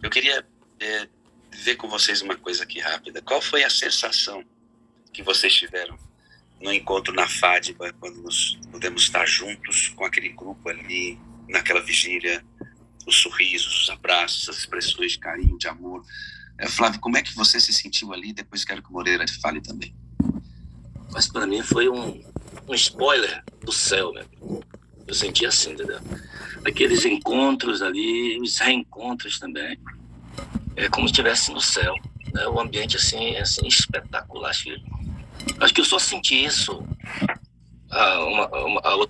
Eu queria ver com vocês uma coisa aqui rápida. Qual foi a sensação que vocês tiveram no encontro na Fátima, quando nós pudemos estar juntos com aquele grupo ali, naquela vigília, os sorrisos, os abraços, as expressões de carinho, de amor? Flávio, como é que você se sentiu ali? Depois quero que o Moreira te fale também. Mas para mim foi um spoiler do céu, né? Eu senti assim, entendeu? Aqueles encontros ali, os reencontros também. É como se estivesse no céu, né? O ambiente assim espetacular. Acho que eu só senti isso.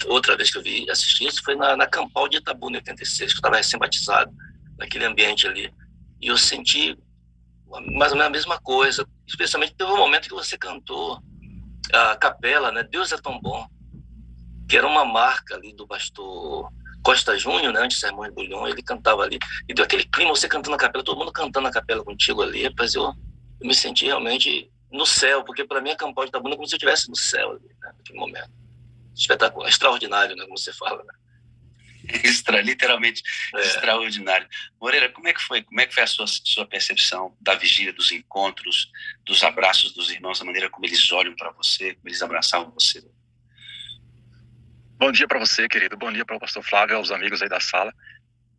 Outra vez que eu assisti isso foi na Campal de Itabu, em 86, que eu estava recém-batizado, naquele ambiente ali. E eu senti mais ou menos a mesma coisa, especialmente teve um momento que você cantou a capela, né? Deus é tão bom, que era uma marca ali do pastor Costa Júnior, né? Antes de Sermões de Bulhão, ele cantava ali, e deu aquele clima, você cantando a capela, todo mundo cantando a capela contigo ali, rapaz, eu me senti realmente no céu, porque para mim a Campal de Itabuna é como se eu estivesse no céu ali, né? Naquele momento. Espetacular, extraordinário, né? Como você fala, né? Literalmente extraordinário. Moreira, como é que foi a sua percepção da vigília, dos encontros, dos abraços dos irmãos, da maneira como eles olham para você, como eles abraçavam você? Bom dia para você, querido. Bom dia para o pastor Flávio, aos amigos aí da sala.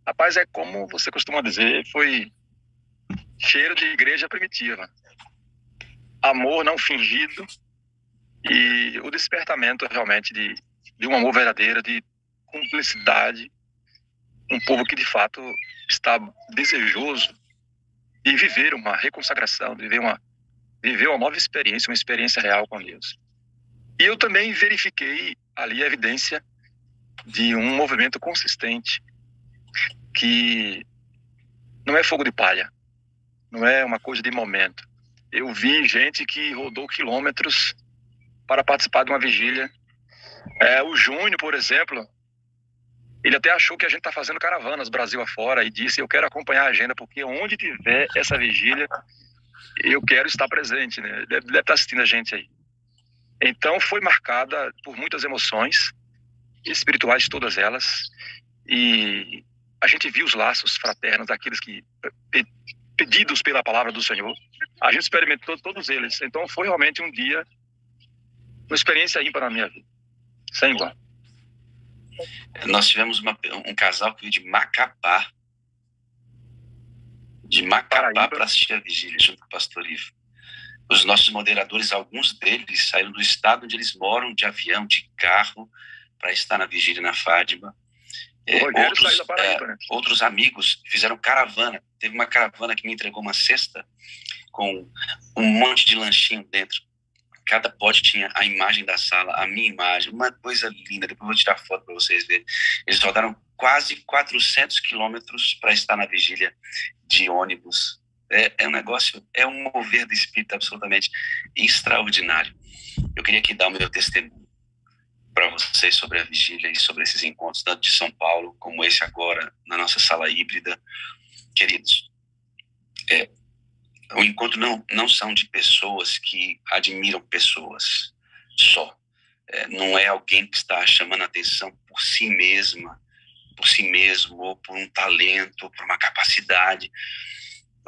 Rapaz, é como você costuma dizer, foi cheiro de igreja primitiva. Amor não fingido e o despertamento realmente de um amor verdadeiro, de cumplicidade, um povo que de fato está desejoso de viver uma reconsagração, de viver uma nova experiência, uma experiência real com Deus. E eu também verifiquei ali a evidência de um movimento consistente, que não é fogo de palha, não é uma coisa de momento. Eu vi gente que rodou quilômetros para participar de uma vigília. O Júnior, por exemplo, ele até achou que a gente está fazendo caravanas Brasil afora e disse: eu quero acompanhar a agenda, porque onde tiver essa vigília, eu quero estar presente, né? Deve estar assistindo a gente aí. Então foi marcada por muitas emoções espirituais, todas elas, e a gente viu os laços fraternos daqueles que, pedidos pela palavra do Senhor, a gente experimentou todos eles. Então foi realmente um dia, uma experiência ímpar na minha vida, sem igual. Nós tivemos um casal que veio de Macapá para assistir a vigília junto com o pastor Ivo. Os nossos moderadores, alguns deles saíram do estado onde eles moram, de avião, de carro, para estar na vigília na Fátima. Outros amigos fizeram caravana. Teve uma caravana que me entregou uma cesta com um monte de lanchinho dentro. Cada pote tinha a imagem da sala, a minha imagem, uma coisa linda. Depois eu vou tirar foto para vocês verem. Eles rodaram quase 400 quilômetros para estar na vigília de ônibus. É um negócio, é um mover do espírito absolutamente extraordinário. Eu queria aqui dar o meu testemunho para vocês sobre a vigília e sobre esses encontros, tanto de São Paulo como esse agora, na nossa sala híbrida. Queridos, o encontro não são de pessoas que admiram pessoas só. Não é alguém que está chamando a atenção por si mesma, por si mesmo, ou por um talento, ou por uma capacidade.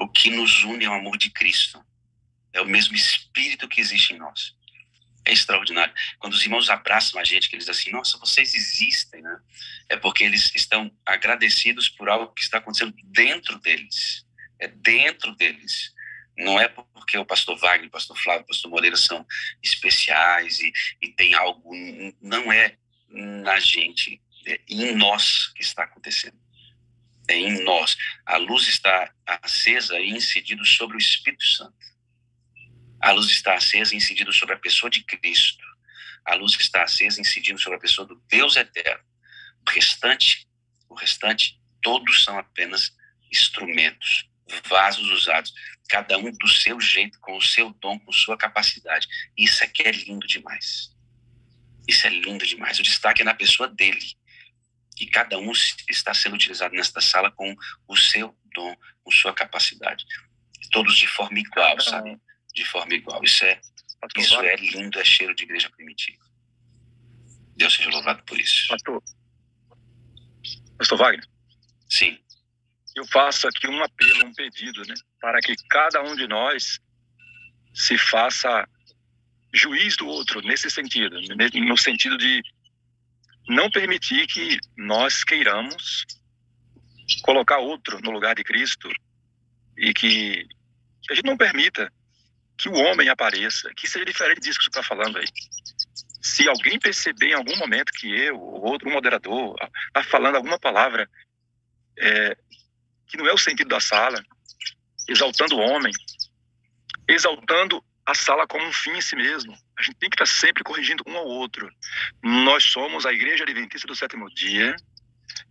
O que nos une é o amor de Cristo. É o mesmo Espírito que existe em nós. É extraordinário. Quando os irmãos abraçam a gente, que eles dizem assim: nossa, vocês existem, né? É porque eles estão agradecidos por algo que está acontecendo dentro deles. É dentro deles. Não é porque o pastor Wagner, o pastor Flávio, o pastor Moreira são especiais e tem algo. Não é na gente, é em nós que está acontecendo. É em nós. A luz está acesa e incidida sobre o Espírito Santo. A luz está acesa e incidida sobre a pessoa de Cristo. A luz está acesa e incidida sobre a pessoa do Deus eterno. O restante, todos são apenas instrumentos, vasos usados, cada um do seu jeito, com o seu dom, com sua capacidade. Isso aqui é lindo demais. Isso é lindo demais. O destaque é na pessoa dele. E cada um está sendo utilizado nesta sala com o seu dom, com sua capacidade. Todos de forma igual, sabe? De forma igual. Isso é lindo, é cheiro de igreja primitiva. Deus seja louvado por isso. Pastor Wagner? Sim. eu faço aqui um apelo, um pedido, né, para que cada um de nós se faça juiz do outro, nesse sentido, no sentido de não permitir que nós queiramos colocar outro no lugar de Cristo e que a gente não permita que o homem apareça, que seja diferente disso que você está falando aí. Se alguém perceber em algum momento que eu ou outro moderador está falando alguma palavra que não é o sentido da sala, exaltando o homem, exaltando a sala como um fim em si mesmo, a gente tem que estar sempre corrigindo um ao outro. Nós somos a Igreja Adventista do Sétimo Dia,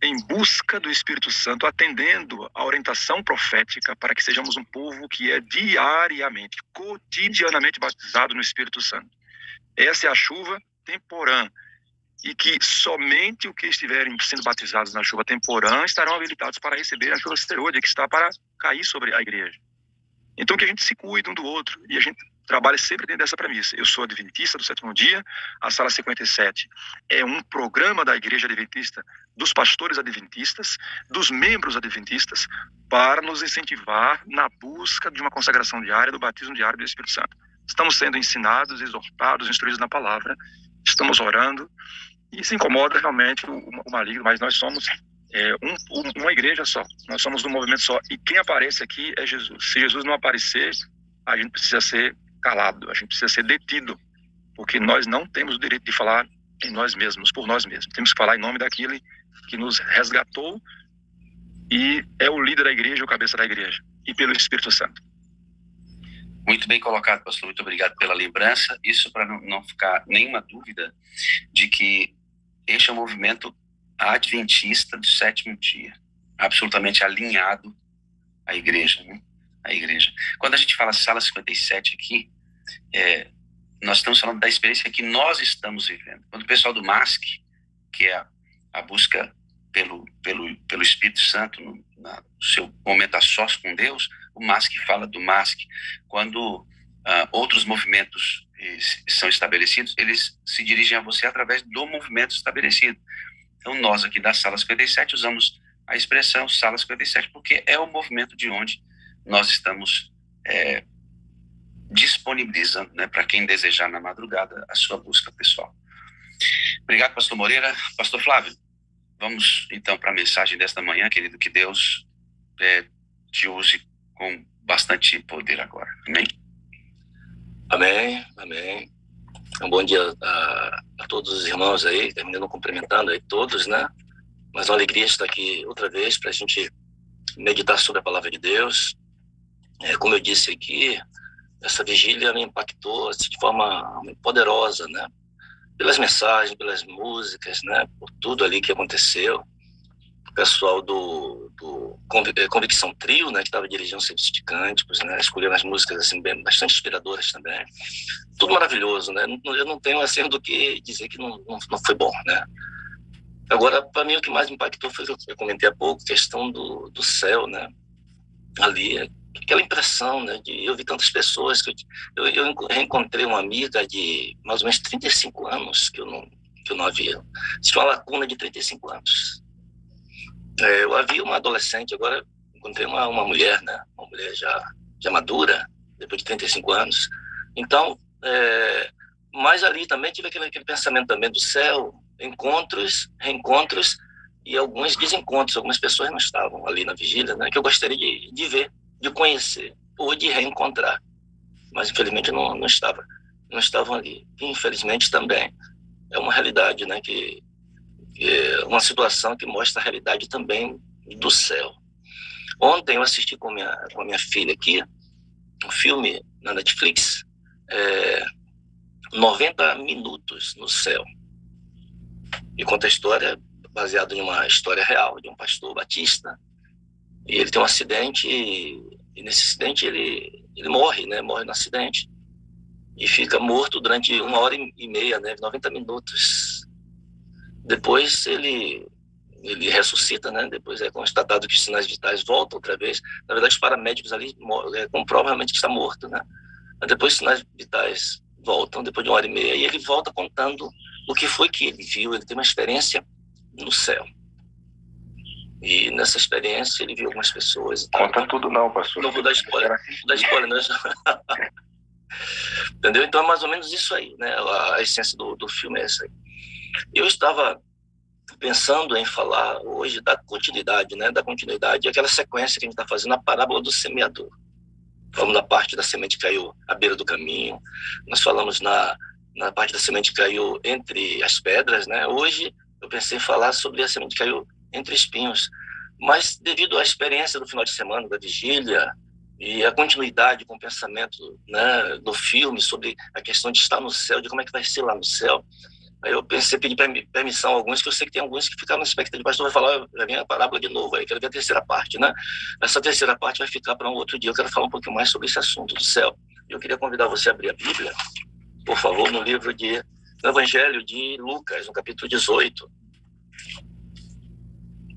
em busca do Espírito Santo, atendendo a orientação profética para que sejamos um povo que é diariamente, cotidianamente batizado no Espírito Santo. Essa é a chuva temporã, e que somente os que estiverem sendo batizados na chuva temporã estarão habilitados para receber a chuva serôdia, que está para cair sobre a igreja. Então que a gente se cuide um do outro, e a gente trabalha sempre dentro dessa premissa. Eu sou adventista do Sétimo Dia, a Sala 57 é um programa da Igreja Adventista, dos pastores adventistas, dos membros adventistas, para nos incentivar na busca de uma consagração diária, do batismo diário do Espírito Santo. Estamos sendo ensinados, exortados, instruídos na palavra, estamos orando, e se incomoda realmente o maligno, mas nós somos uma igreja só, nós somos um movimento só, e quem aparece aqui é Jesus. Se Jesus não aparecer, a gente precisa ser calado, a gente precisa ser detido, porque nós não temos o direito de falar em nós mesmos, por nós mesmos. Temos que falar em nome daquele que nos resgatou e é o líder da igreja, o cabeça da igreja, e pelo Espírito Santo. Muito bem colocado, pastor. Muito obrigado pela lembrança. Isso para não ficar nenhuma dúvida de que este é um movimento adventista do Sétimo Dia, absolutamente alinhado à igreja, né? A igreja. Quando a gente fala Sala 57 aqui, nós estamos falando da experiência que nós estamos vivendo. Quando o pessoal do MASC, que é a busca pelo Espírito Santo no seu momento a sós com Deus, o MASC fala do MASC. Quando outros movimentos são estabelecidos, eles se dirigem a você através do movimento estabelecido. Então nós aqui da Sala 57 usamos a expressão Sala 57 porque é o movimento de onde nós estamos disponibilizando, né, para quem desejar na madrugada a sua busca pessoal. Obrigado, pastor Moreira. Pastor Flávio, vamos então para a mensagem desta manhã, querido, que Deus te use com bastante poder agora. Amém? Amém, amém. Um bom dia a todos os irmãos aí, terminando cumprimentando aí todos, né? Mas uma alegria estar aqui outra vez para a gente meditar sobre a palavra de Deus. Como eu disse aqui, essa vigília me impactou assim, de forma muito poderosa, né? Pelas mensagens, pelas músicas, né? Por tudo ali que aconteceu. O pessoal do Convicção Trio, né? Que estava dirigindo o serviço de cânticos, né? Escolhendo as músicas assim, bastante inspiradoras também. Tudo maravilhoso, né? Eu não tenho assim do que dizer que não foi bom, né? Agora, para mim, o que mais me impactou foi o que eu comentei há pouco, a questão do céu, né? Ali, aquela impressão, né? Eu vi tantas pessoas que eu reencontrei uma amiga de mais ou menos 35 anos que eu não havia. Tinha uma lacuna de 35 anos. Eu havia uma adolescente, agora encontrei uma mulher, né? Uma mulher já madura, depois de 35 anos. Então, mas ali também tive aquele pensamento também do céu, encontros, reencontros e alguns desencontros. Algumas pessoas não estavam ali na vigília, né? Que eu gostaria de ver, de conhecer ou de reencontrar, mas infelizmente não estavam ali. E, infelizmente também é uma realidade, né? Que é uma situação que mostra a realidade também do céu. Ontem eu assisti com a minha filha aqui um filme na Netflix, 90 Minutos no Céu, e conta a história baseada em uma história real de um pastor batista. E ele tem um acidente e nesse acidente ele morre, né? Morre no acidente e fica morto durante 1h30, né? 90 minutos. Depois ele ressuscita, né? Depois é constatado que os sinais vitais voltam outra vez. Na verdade, os paramédicos ali comprovam realmente que está morto, né? Mas depois os sinais vitais voltam, depois de 1h30, e ele volta contando o que foi que ele viu. Ele tem uma experiência no céu. E nessa experiência ele viu algumas pessoas. Conta tudo não, pastor. Não vou dar spoiler. Não vou dar spoiler, não. Entendeu? Então é mais ou menos isso aí, né? A essência do filme é essa aí. Eu estava pensando em falar hoje da continuidade, né? Da continuidade, aquela sequência que a gente está fazendo, a parábola do semeador. Falamos na parte da semente que caiu à beira do caminho, nós falamos na parte da semente que caiu entre as pedras, né? Hoje eu pensei em falar sobre a semente que caiu entre espinhos, mas devido à experiência do final de semana, da vigília, e a continuidade com o pensamento, né, do filme sobre a questão de estar no céu, de como é que vai ser lá no céu, aí eu pensei, pedi permissão a alguns, que eu sei que tem alguns que ficaram na expectativa, o pastor vai falar, vai vir a parábola de novo, aí quero ver a terceira parte, né? Essa terceira parte vai ficar para um outro dia, eu quero falar um pouquinho mais sobre esse assunto do céu. Eu queria convidar você a abrir a Bíblia, por favor, no livro no Evangelho de Lucas, no capítulo 18.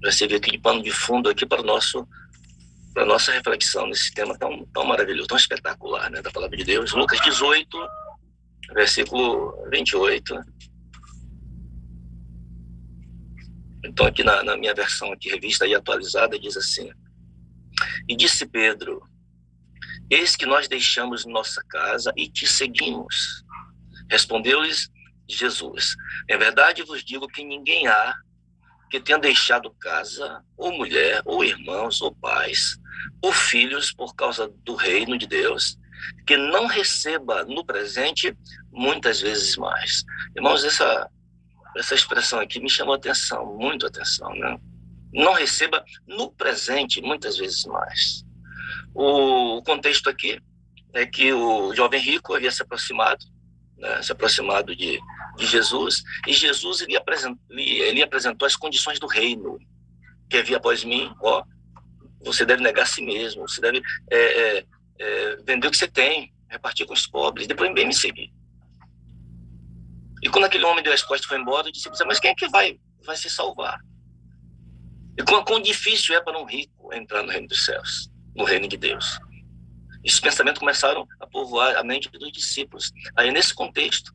Vai servir aqui de pano de fundo aqui para a nossa reflexão nesse tema tão maravilhoso, tão espetacular, né, da palavra de Deus. Lucas 18, versículo 28. Então, aqui na minha versão aqui, revista e atualizada, diz assim: E disse Pedro, eis que nós deixamos nossa casa e te seguimos. Respondeu-lhes Jesus, em verdade vos digo que ninguém há que tenha deixado casa, ou mulher, ou irmãos, ou pais, ou filhos, por causa do reino de Deus, que não receba no presente muitas vezes mais. Irmãos, essa expressão aqui me chamou a atenção, muito a atenção, né? Não receba no presente muitas vezes mais. O contexto aqui é que o jovem rico havia se aproximado, né, de Jesus, e Jesus ele apresentou as condições do reino que havia após mim. Ó, você deve negar a si mesmo, você deve vender o que você tem, repartir com os pobres, depois vem me seguir. E quando aquele homem deu as costas e foi embora, eu disse, mas quem é que vai se salvar? E quão difícil é para um rico entrar no reino dos céus, no reino de Deus. Esses pensamentos começaram a povoar a mente dos discípulos. Aí, nesse contexto,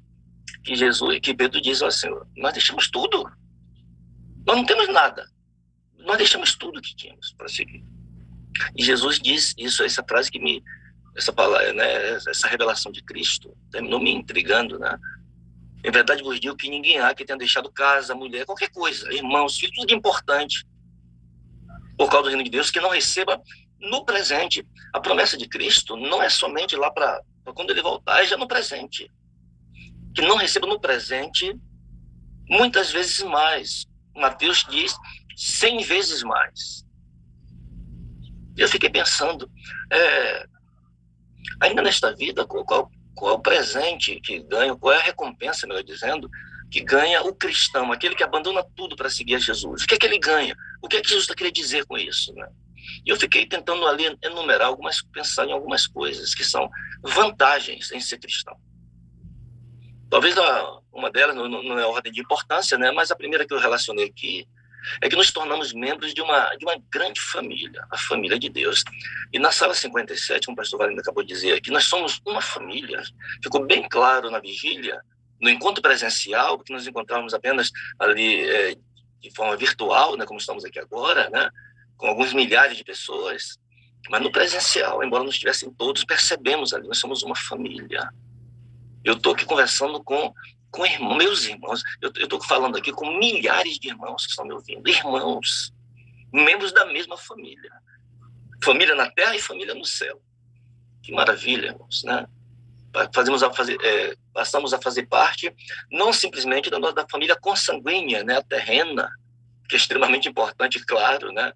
que Pedro diz ao Senhor, nós deixamos tudo. Nós não temos nada. Nós deixamos tudo que tínhamos para seguir. E Jesus diz isso, essa frase essa palavra, né, essa revelação de Cristo, terminou me intrigando, né? Em verdade vos digo que ninguém há que tenha deixado casa, mulher, qualquer coisa, irmãos, filhos, tudo importante, por causa do reino de Deus, que não receba no presente. A promessa de Cristo não é somente lá para quando ele voltar, é já no presente. Que não receba no presente muitas vezes mais. Mateus diz 100 vezes mais. Eu fiquei pensando, ainda nesta vida, qual é o presente que ganha, qual é a recompensa, melhor dizendo, que ganha o cristão, aquele que abandona tudo para seguir a Jesus? O que é que ele ganha? O que é que Jesus está querendo dizer com isso, né? E eu fiquei tentando ali enumerar pensar em algumas coisas que são vantagens em ser cristão. Talvez uma delas não é ordem de importância, né? Mas a primeira que eu relacionei aqui é que nos tornamos membros de uma grande família, a família de Deus. E na sala 57, como o pastor Valendo acabou de dizer aqui, nós somos uma família. Ficou bem claro na vigília, no encontro presencial, porque nós encontrávamos apenas ali de forma virtual, né, como estamos aqui agora, né, com alguns milhares de pessoas, mas no presencial, embora não estivessem todos, percebemos ali, nós somos uma família. Eu estou aqui conversando com meus irmãos, eu estou falando aqui com milhares de irmãos que estão me ouvindo, irmãos, membros da mesma família, família na terra e família no céu. Que maravilha, irmãos, né? Passamos a fazer parte não simplesmente da família consanguínea, né, a terrena, que é extremamente importante, claro, né,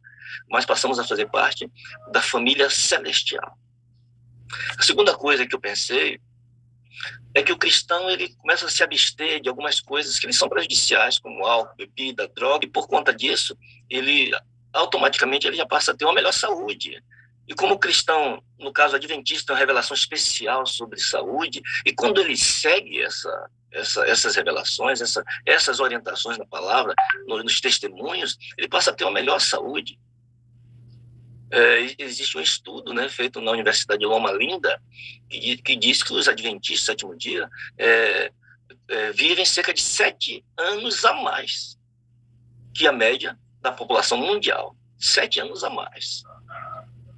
mas passamos a fazer parte da família celestial. A segunda coisa que eu pensei é que o cristão ele começa a se abster de algumas coisas que lhe são prejudiciais, como álcool, bebida, droga, e por conta disso, ele automaticamente já passa a ter uma melhor saúde. E como o cristão, no caso adventista, tem uma revelação especial sobre saúde, e quando ele segue essas revelações, essas orientações na palavra, nos testemunhos, ele passa a ter uma melhor saúde. Existe um estudo, né, feito na Universidade de Loma Linda que diz que os adventistas do sétimo dia vivem cerca de 7 anos a mais que a média da população mundial. 7 anos a mais.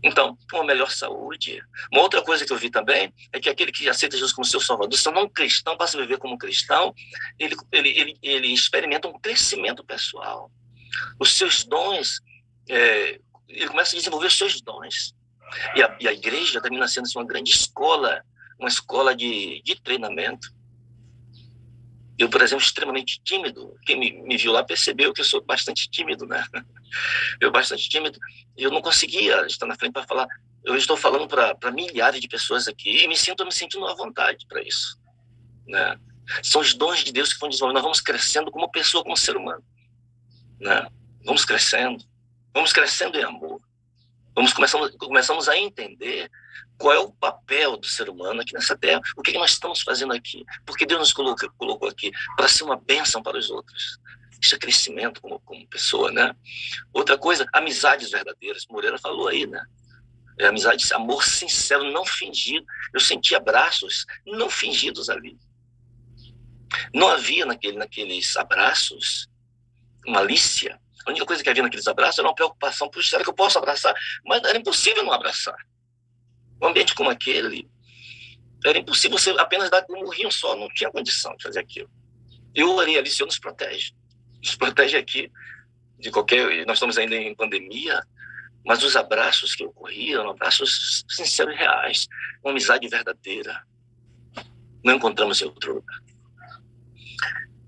Então, uma melhor saúde. Uma outra coisa que eu vi também é que aquele que aceita Jesus como seu Salvador, se não um cristão, passa a viver como cristão, ele experimenta um crescimento pessoal. Os seus dons, ele começa a desenvolver os seus dons. E a igreja termina sendo assim, uma grande escola, uma escola de treinamento. Eu, por exemplo, extremamente tímido. Quem me viu lá percebeu que eu sou bastante tímido, né? Eu bastante tímido. Eu não conseguia estar na frente para falar. Eu estou falando para milhares de pessoas aqui e me sentindo à vontade para isso, né? São os dons de Deus que vão desenvolvendo. Nós vamos crescendo como pessoa, como ser humano, né? Vamos crescendo em amor. Começamos a entender qual é o papel do ser humano aqui nessa terra, o que nós estamos fazendo aqui, porque Deus nos colocou aqui para ser uma bênção para os outros. Isso é crescimento como pessoa, né? Outra coisa, amizades verdadeiras. Moreira falou aí, né? Amizade, amor sincero, não fingido. Eu senti abraços não fingidos ali. Não havia naqueles abraços malícia. A única coisa que havia naqueles abraços era uma preocupação. Puxa, será que eu posso abraçar? Mas era impossível não abraçar. Um ambiente como aquele, era impossível você apenas dar um murrinho só, não tinha condição de fazer aquilo. Eu orei ali, Senhor nos protege aqui de qualquer... Nós estamos ainda em pandemia, mas os abraços que ocorriam, abraços sinceros e reais, uma amizade verdadeira, não encontramos em outro lugar.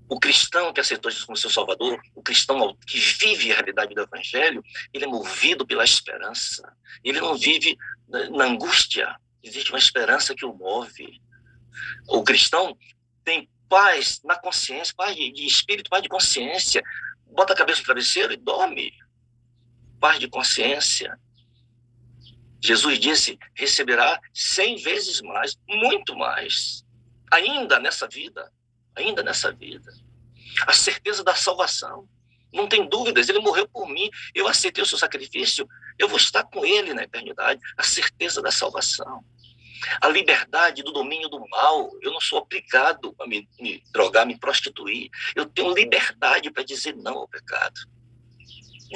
O cristão que aceitou Jesus como seu Salvador, o cristão que vive a realidade do Evangelho, ele é movido pela esperança. Ele não vive na angústia. Existe uma esperança que o move. O cristão tem paz na consciência, paz de espírito, paz de consciência. Bota a cabeça no travesseiro e dorme. Paz de consciência. Jesus disse, receberá 100 vezes mais, muito mais. Ainda nessa vida. A certeza da salvação. Não tem dúvidas, ele morreu por mim, eu aceitei o seu sacrifício, eu vou estar com ele na eternidade. A certeza da salvação. A liberdade do domínio do mal. Eu não sou obrigado a me drogar, me prostituir. Eu tenho liberdade para dizer não ao pecado.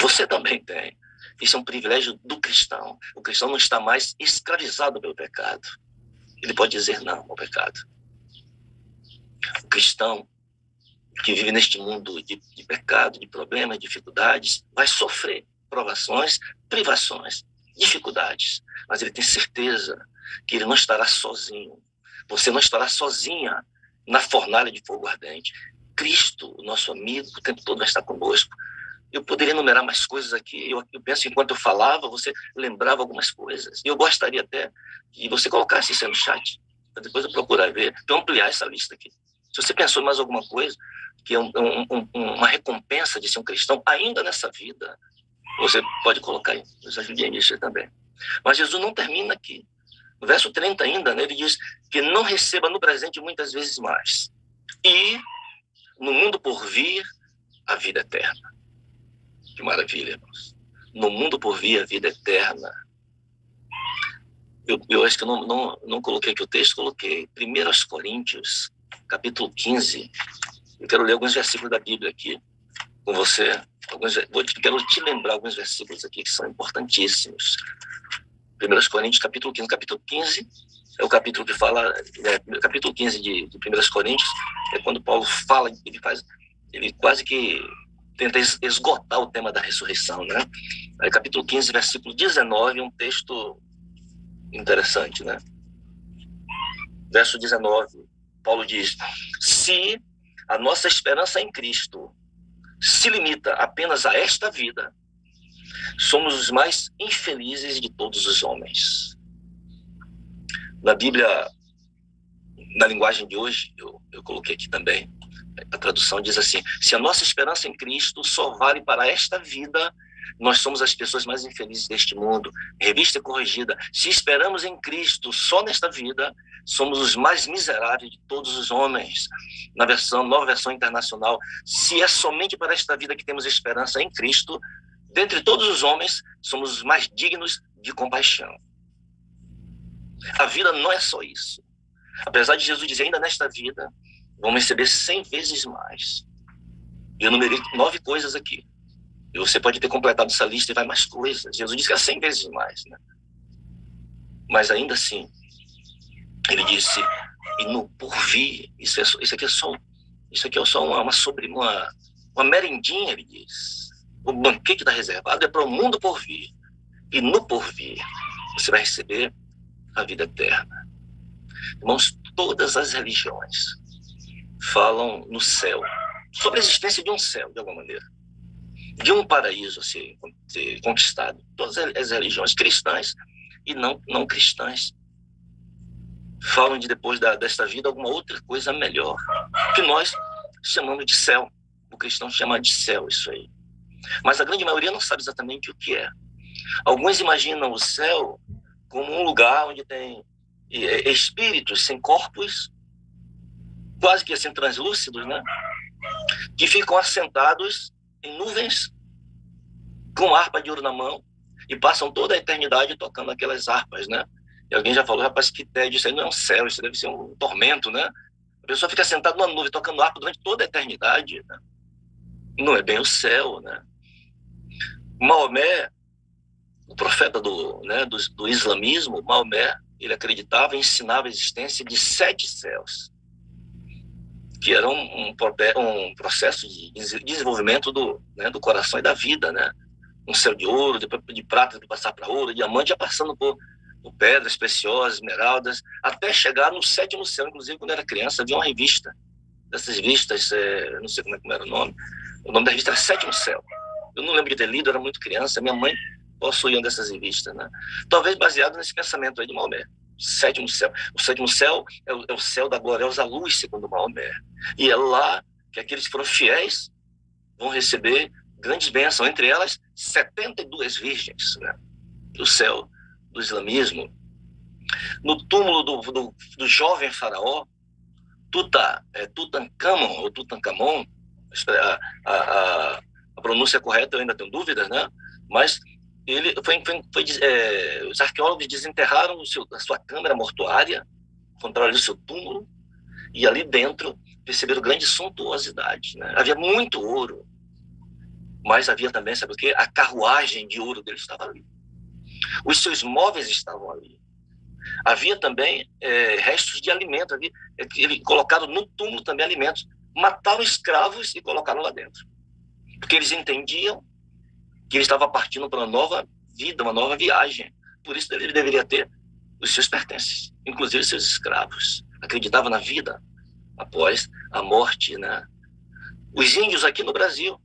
Você também tem. Isso é um privilégio do cristão. O cristão não está mais escravizado pelo pecado. Ele pode dizer não ao pecado. O cristão que vive neste mundo de pecado, de problemas, dificuldades, vai sofrer provações, privações, dificuldades. Mas ele tem certeza que ele não estará sozinho. Você não estará sozinha na fornalha de fogo ardente. Cristo, o nosso amigo, o tempo todo vai estar conosco. Eu poderia enumerar mais coisas aqui. Eu penso que enquanto eu falava, você lembrava algumas coisas. E eu gostaria até que você colocasse isso aí no chat, para depois eu procurar ver, para ampliar essa lista aqui. Se você pensou em mais alguma coisa, que é uma recompensa de ser um cristão, ainda nessa vida, você pode colocar aí, nos ajude a nisso também. Mas Jesus não termina aqui. No verso 30 ainda, né, ele diz que não receba no presente muitas vezes mais. E, no mundo por vir, a vida eterna. Que maravilha, irmãos. No mundo por vir, a vida eterna. Eu acho que eu não coloquei aqui o texto, coloquei 1 Coríntios, capítulo 15. Eu quero ler alguns versículos da Bíblia aqui com você. Quero te lembrar alguns versículos aqui que são importantíssimos. 1 Coríntios, capítulo 15. Capítulo 15 é o capítulo que fala... capítulo 15 de 1 Coríntios é quando Paulo fala, ele quase que tenta esgotar o tema da ressurreição, né? Aí, capítulo 15, versículo 19, um texto interessante, né? Verso 19, Paulo diz: se a nossa esperança em Cristo se limita apenas a esta vida, somos os mais infelizes de todos os homens. Na Bíblia, na linguagem de hoje, eu coloquei aqui também, a tradução diz assim: se a nossa esperança em Cristo só vale para esta vida, nós somos as pessoas mais infelizes deste mundo. Revista Corrigida: se esperamos em Cristo só nesta vida, somos os mais miseráveis de todos os homens. Na nova versão internacional: se é somente para esta vida que temos esperança em Cristo, dentre todos os homens, somos os mais dignos de compaixão. A vida não é só isso. Apesar de Jesus dizer, ainda nesta vida, vamos receber 100 vezes mais. Eu numerei 9 coisas aqui. E você pode ter completado essa lista e vai mais coisas. Jesus disse que é 100 vezes mais, né? Mas ainda assim, ele disse, e no porvir, isso aqui é só uma merendinha, ele diz. O banquete da reservado é para o mundo por vir. E no porvir, você vai receber a vida eterna. Irmãos, todas as religiões falam no céu, sobre a existência de um céu, de alguma maneira, de um paraíso a ser conquistado. Todas as religiões cristãs e não cristãs falam de depois desta vida alguma outra coisa melhor, que nós chamamos de céu. O cristão chama de céu isso aí. Mas a grande maioria não sabe exatamente o que é. Alguns imaginam o céu como um lugar onde tem espíritos sem corpos, quase que assim translúcidos, né? Que ficam assentados em nuvens com harpa de ouro na mão e passam toda a eternidade tocando aquelas harpas, né? E alguém já falou, rapaz, que tédio, isso aí não é um céu, isso deve ser um tormento, né? A pessoa fica sentada numa nuvem tocando harpa durante toda a eternidade, né? Não é bem o céu, né? Maomé, o profeta do islamismo, Maomé, ele acreditava e ensinava a existência de 7 céus, que era um processo de desenvolvimento do coração e da vida, né? Um céu de ouro, depois de prata, de passar para ouro, diamante, já passando por pedras preciosas, esmeraldas, até chegar no 7º céu. Inclusive, quando eu era criança, havia uma revista, dessas revistas, não sei como era o nome da revista era 7º Céu. Eu não lembro de ter lido, eu era muito criança, minha mãe possuía dessas revistas, né? Talvez baseado nesse pensamento aí de Maomé. 7º céu. O 7º céu é o céu da gloriosa luz, segundo Maomé. E é lá que aqueles que foram fiéis vão receber grandes bênçãos, entre elas 72 virgens, né? Do céu do islamismo. No túmulo do jovem faraó, Tutankhamon, ou Tutankhamon, a pronúncia correta eu ainda tenho dúvidas, né? Mas ele os arqueólogos desenterraram a sua câmara mortuária, encontraram ali o seu túmulo, e ali dentro perceberam grande suntuosidade, né? Havia muito ouro, mas havia também, sabe o quê? A carruagem de ouro dele estava ali. Os seus móveis estavam ali. Havia também restos de alimento. Ele colocaram no túmulo também alimentos. Mataram escravos e colocaram lá dentro. Porque eles entendiam que ele estava partindo para uma nova vida, uma nova viagem. Por isso ele deveria ter os seus pertences, inclusive os seus escravos. Acreditava na vida após a morte, né? Os índios aqui no Brasil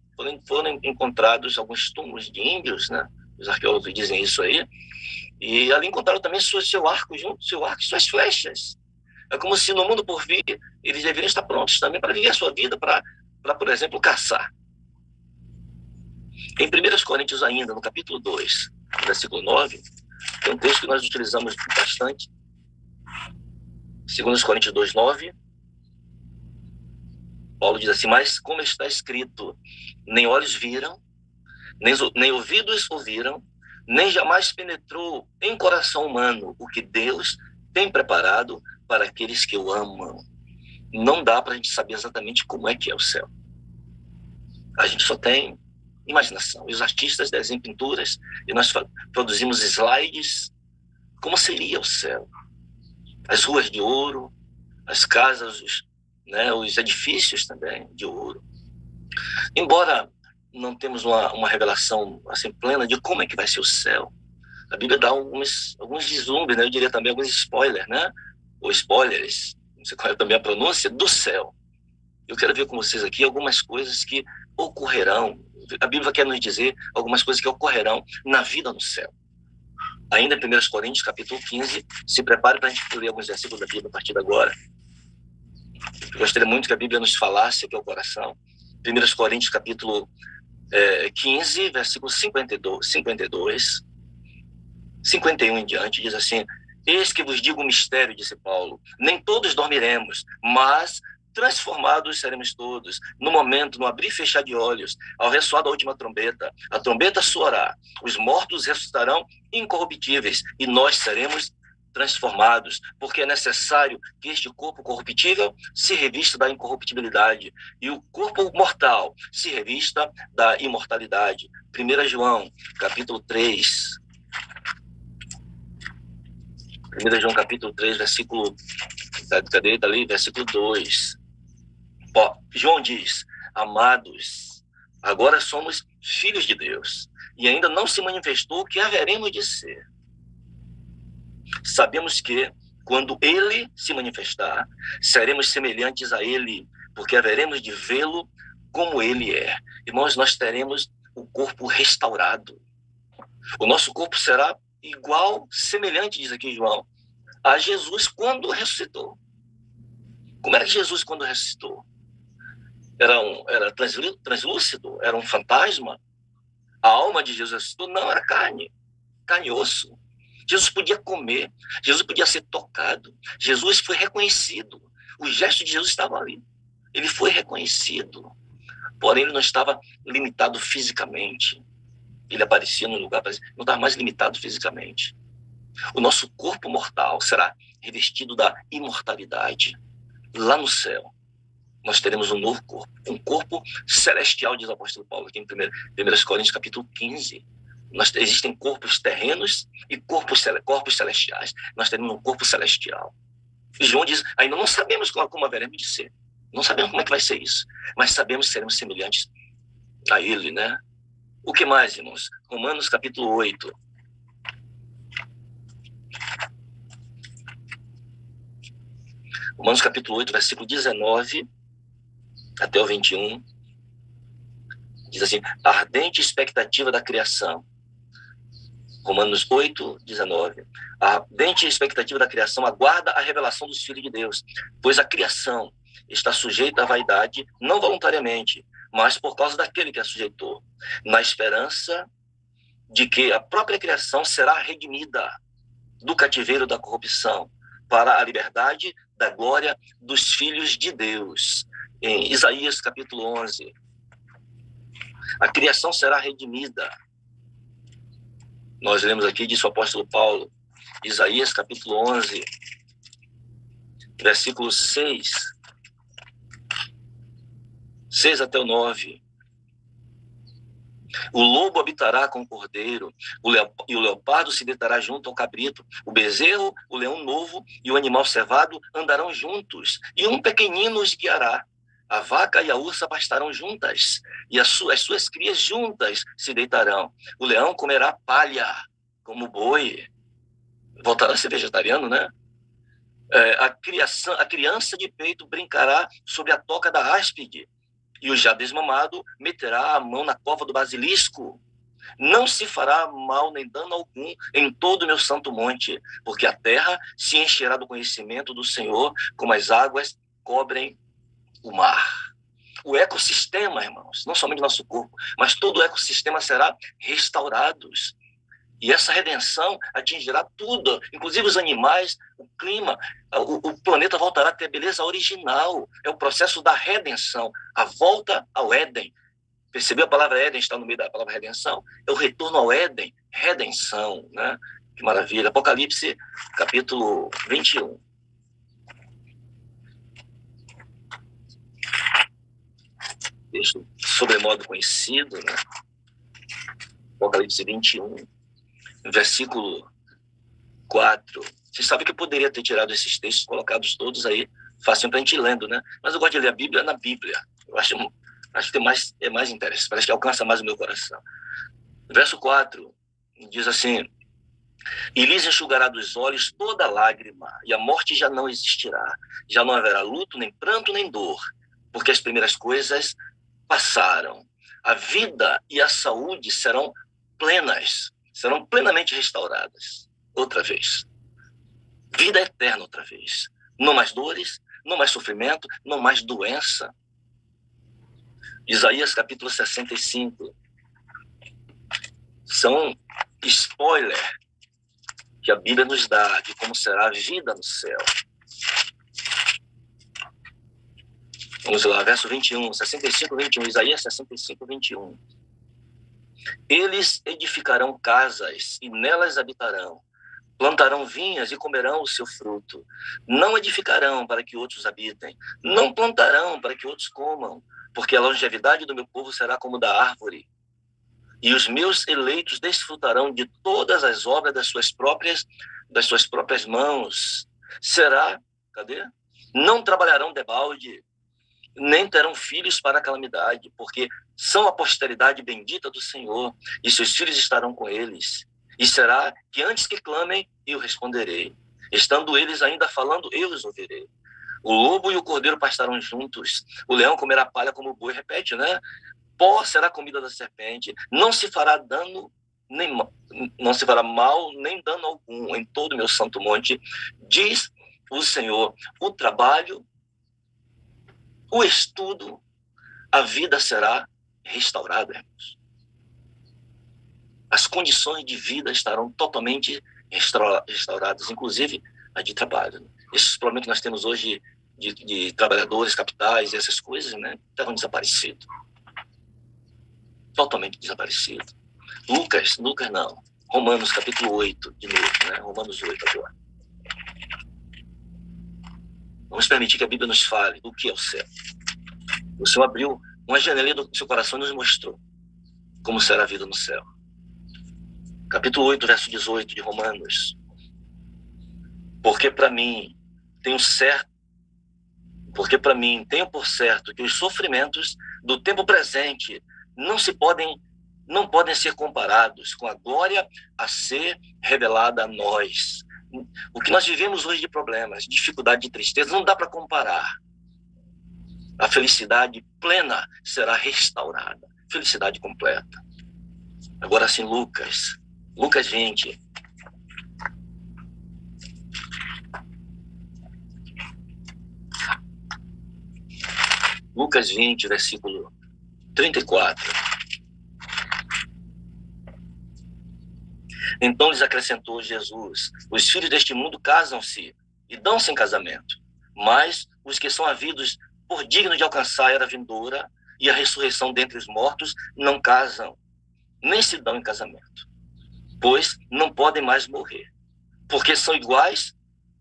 foram encontrados alguns túmulos de índios, né? Os arqueólogos dizem isso aí. E ali encontraram também seu arco junto, seu arco e suas flechas. É como se no mundo por vir eles deveriam estar prontos também para viver a sua vida, para, por exemplo, caçar. Em 1 Coríntios ainda, no capítulo 2, versículo 9, tem um texto que nós utilizamos bastante. 2 Coríntios 2, 9. Paulo diz assim, mas como está escrito, nem olhos viram, nem ouvidos ouviram, nem jamais penetrou em coração humano o que Deus tem preparado para aqueles que o amam. Não dá para a gente saber exatamente como é que é o céu. A gente só tem imaginação. E os artistas desenham pinturas e nós produzimos slides. Como seria o céu? As ruas de ouro, as casas, os edifícios também de ouro. Embora não temos uma revelação assim plena de como é que vai ser o céu, a Bíblia dá alguns vislumbres, né? Eu diria também alguns spoilers, né? Ou spoilers, não sei qual é também a pronúncia, do céu. Eu quero ver com vocês aqui algumas coisas que ocorrerão. A Bíblia quer nos dizer algumas coisas que ocorrerão na vida no céu. Ainda em 1 Coríntios, capítulo 15, se prepare para a gente ler alguns versículos da Bíblia a partir de agora. Eu gostaria muito que a Bíblia nos falasse aqui ao coração. 1 Coríntios, capítulo 15, versículo 52, 51 em diante, diz assim, eis que vos digo um mistério, disse Paulo, nem todos dormiremos, mas transformados seremos todos, no momento, no abrir e fechar de olhos, ao ressoar da última trombeta, a trombeta soará, os mortos ressuscitarão incorruptíveis, e nós seremos transformados, porque é necessário que este corpo corruptível se revista da incorruptibilidade e o corpo mortal se revista da imortalidade. 1 João, capítulo 3. 1 João, capítulo 3, versículo... Cadê? Dali, versículo 2. João diz: amados, agora somos filhos de Deus, e ainda não se manifestou o que haveremos de ser. Sabemos que, quando Ele se manifestar, seremos semelhantes a Ele, porque haveremos de vê-lo como Ele é. Irmãos, nós teremos o corpo restaurado. O nosso corpo será igual, semelhante, diz aqui João, a Jesus quando ressuscitou. Como era Jesus quando ressuscitou? Era translúcido? Era um fantasma? A alma de Jesus ressuscitou? Não, era carne e osso. Jesus podia comer, Jesus podia ser tocado, Jesus foi reconhecido. O gesto de Jesus estava ali. Ele foi reconhecido. Porém, ele não estava limitado fisicamente. Ele aparecia num lugar, não estava mais limitado fisicamente. O nosso corpo mortal será revestido da imortalidade. Lá no céu, nós teremos um novo corpo, um corpo celestial, diz o apóstolo Paulo, aqui em 1 Coríntios, capítulo 15. Existem corpos terrenos e corpos celestiais. Nós teremos um corpo celestial. E João diz, ainda não sabemos como haveremos de ser. Não sabemos como é que vai ser isso. Mas sabemos que seremos semelhantes a Ele, né? O que mais, irmãos? Romanos, capítulo 8. Romanos, capítulo 8, versículo 19 até o 21. Diz assim, a ardente expectativa da criação. Romanos 8, 19. A ardente expectativa da criação aguarda a revelação dos filhos de Deus, pois a criação está sujeita à vaidade, não voluntariamente, mas por causa daquele que a sujeitou, na esperança de que a própria criação será redimida do cativeiro da corrupção para a liberdade da glória dos filhos de Deus. Em Isaías, capítulo 11. A criação será redimida. Nós lemos aqui, diz o apóstolo Paulo, Isaías capítulo 11, versículo 6 até o 9. O lobo habitará com o cordeiro, e o leopardo se deitará junto ao cabrito. O bezerro, o leão novo e o animal cevado andarão juntos, e um pequenino os guiará. A vaca e a ursa pastarão juntas, e as suas crias juntas se deitarão. O leão comerá palha, como boi. Voltará a ser vegetariano, né? A criança de peito brincará sobre a toca da áspide, e o já desmamado meterá a mão na cova do basilisco. Não se fará mal nem dano algum em todo o meu santo monte, porque a terra se encherá do conhecimento do Senhor, como as águas cobrem o mar. O ecossistema, irmãos, não somente nosso corpo, mas todo o ecossistema será restaurado. E essa redenção atingirá tudo, inclusive os animais, o clima, o planeta voltará a ter a beleza original. É o processo da redenção, a volta ao Éden. Percebeu? A palavra Éden está no meio da palavra redenção? É o retorno ao Éden, redenção, né? Que maravilha. Apocalipse, capítulo 21. Texto sobremodo conhecido, né? Apocalipse 21, versículo 4. Você sabe que eu poderia ter tirado esses textos, colocados todos aí, fácil para a gente ir lendo, né? Mas eu gosto de ler a Bíblia na Bíblia. Eu acho que é mais interessante, parece que alcança mais o meu coração. Verso 4 diz assim, e lhes enxugará dos olhos toda lágrima, e a morte já não existirá. Já não haverá luto, nem pranto, nem dor, porque as primeiras coisas passaram. A vida e a saúde serão plenas, serão plenamente restauradas outra vez. Vida eterna outra vez. Não mais dores, não mais sofrimento, não mais doença. Isaías capítulo 65. São spoiler que a Bíblia nos dá de como será a vida no céu. Vamos lá, verso 21, 65, 21, Isaías 65, 21. Eles edificarão casas e nelas habitarão, Plantarão vinhas e comerão o seu fruto. Não edificarão para que outros habitem. Não plantarão para que outros comam. Porque a longevidade do meu povo será como da árvore. E os meus eleitos desfrutarão de todas as obras das suas próprias mãos. Será, cadê? Não trabalharão debalde, nem terão filhos para a calamidade, porque são a posteridade bendita do Senhor, e seus filhos estarão com eles. E será que antes que clamem, eu responderei. Estando eles ainda falando, eu os ouvirei. O lobo e o cordeiro pastarão juntos. O leão comerá palha como o boi. Repete, né? Pó será comida da serpente. Não se fará mal, nem dano algum em todo o meu santo monte, diz o Senhor. O trabalho, o estudo, a vida será restaurada, irmãos. As condições de vida estarão totalmente restauradas, inclusive a de trabalho. Esses problemas que nós temos hoje de trabalhadores, capitais, essas coisas, né, estavam desaparecidos. Totalmente desaparecidos. Lucas não. Romanos capítulo 8, de novo, né? Romanos 8 agora. Vamos permitir que a Bíblia nos fale do que é o céu. O Senhor abriu uma janelinha do seu coração e nos mostrou como será a vida no céu. Capítulo 8, verso 18 de Romanos. Porque para mim tenho por certo que os sofrimentos do tempo presente não podem ser comparados com a glória a ser revelada a nós. O que nós vivemos hoje de problemas, dificuldade, de tristeza, não dá para comparar. A felicidade plena será restaurada. Felicidade completa. Agora sim, Lucas 20. Lucas 20, versículo 34. Então lhes acrescentou Jesus: os filhos deste mundo casam-se e dão-se em casamento, mas os que são havidos por dignos de alcançar a era vindoura e a ressurreição dentre os mortos não casam, nem se dão em casamento, pois não podem mais morrer, porque são iguais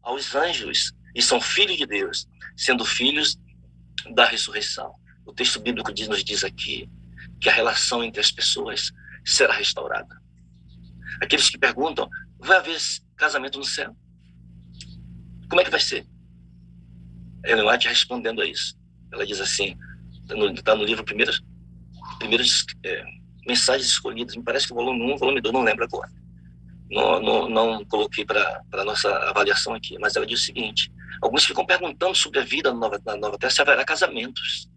aos anjos e são filhos de Deus, sendo filhos da ressurreição. O texto bíblico nos diz aqui que a relação entre as pessoas será restaurada. Aqueles que perguntam, vai haver casamento no céu? Como é que vai ser? Ellen White respondendo a isso. Ela diz assim, está no livro Primeiras Mensagens Escolhidas, me parece que o volume 1, volume 2, não lembro agora. Não coloquei para a nossa avaliação aqui, mas ela diz o seguinte: alguns ficam perguntando sobre a vida na nova terra, se haverá casamentos.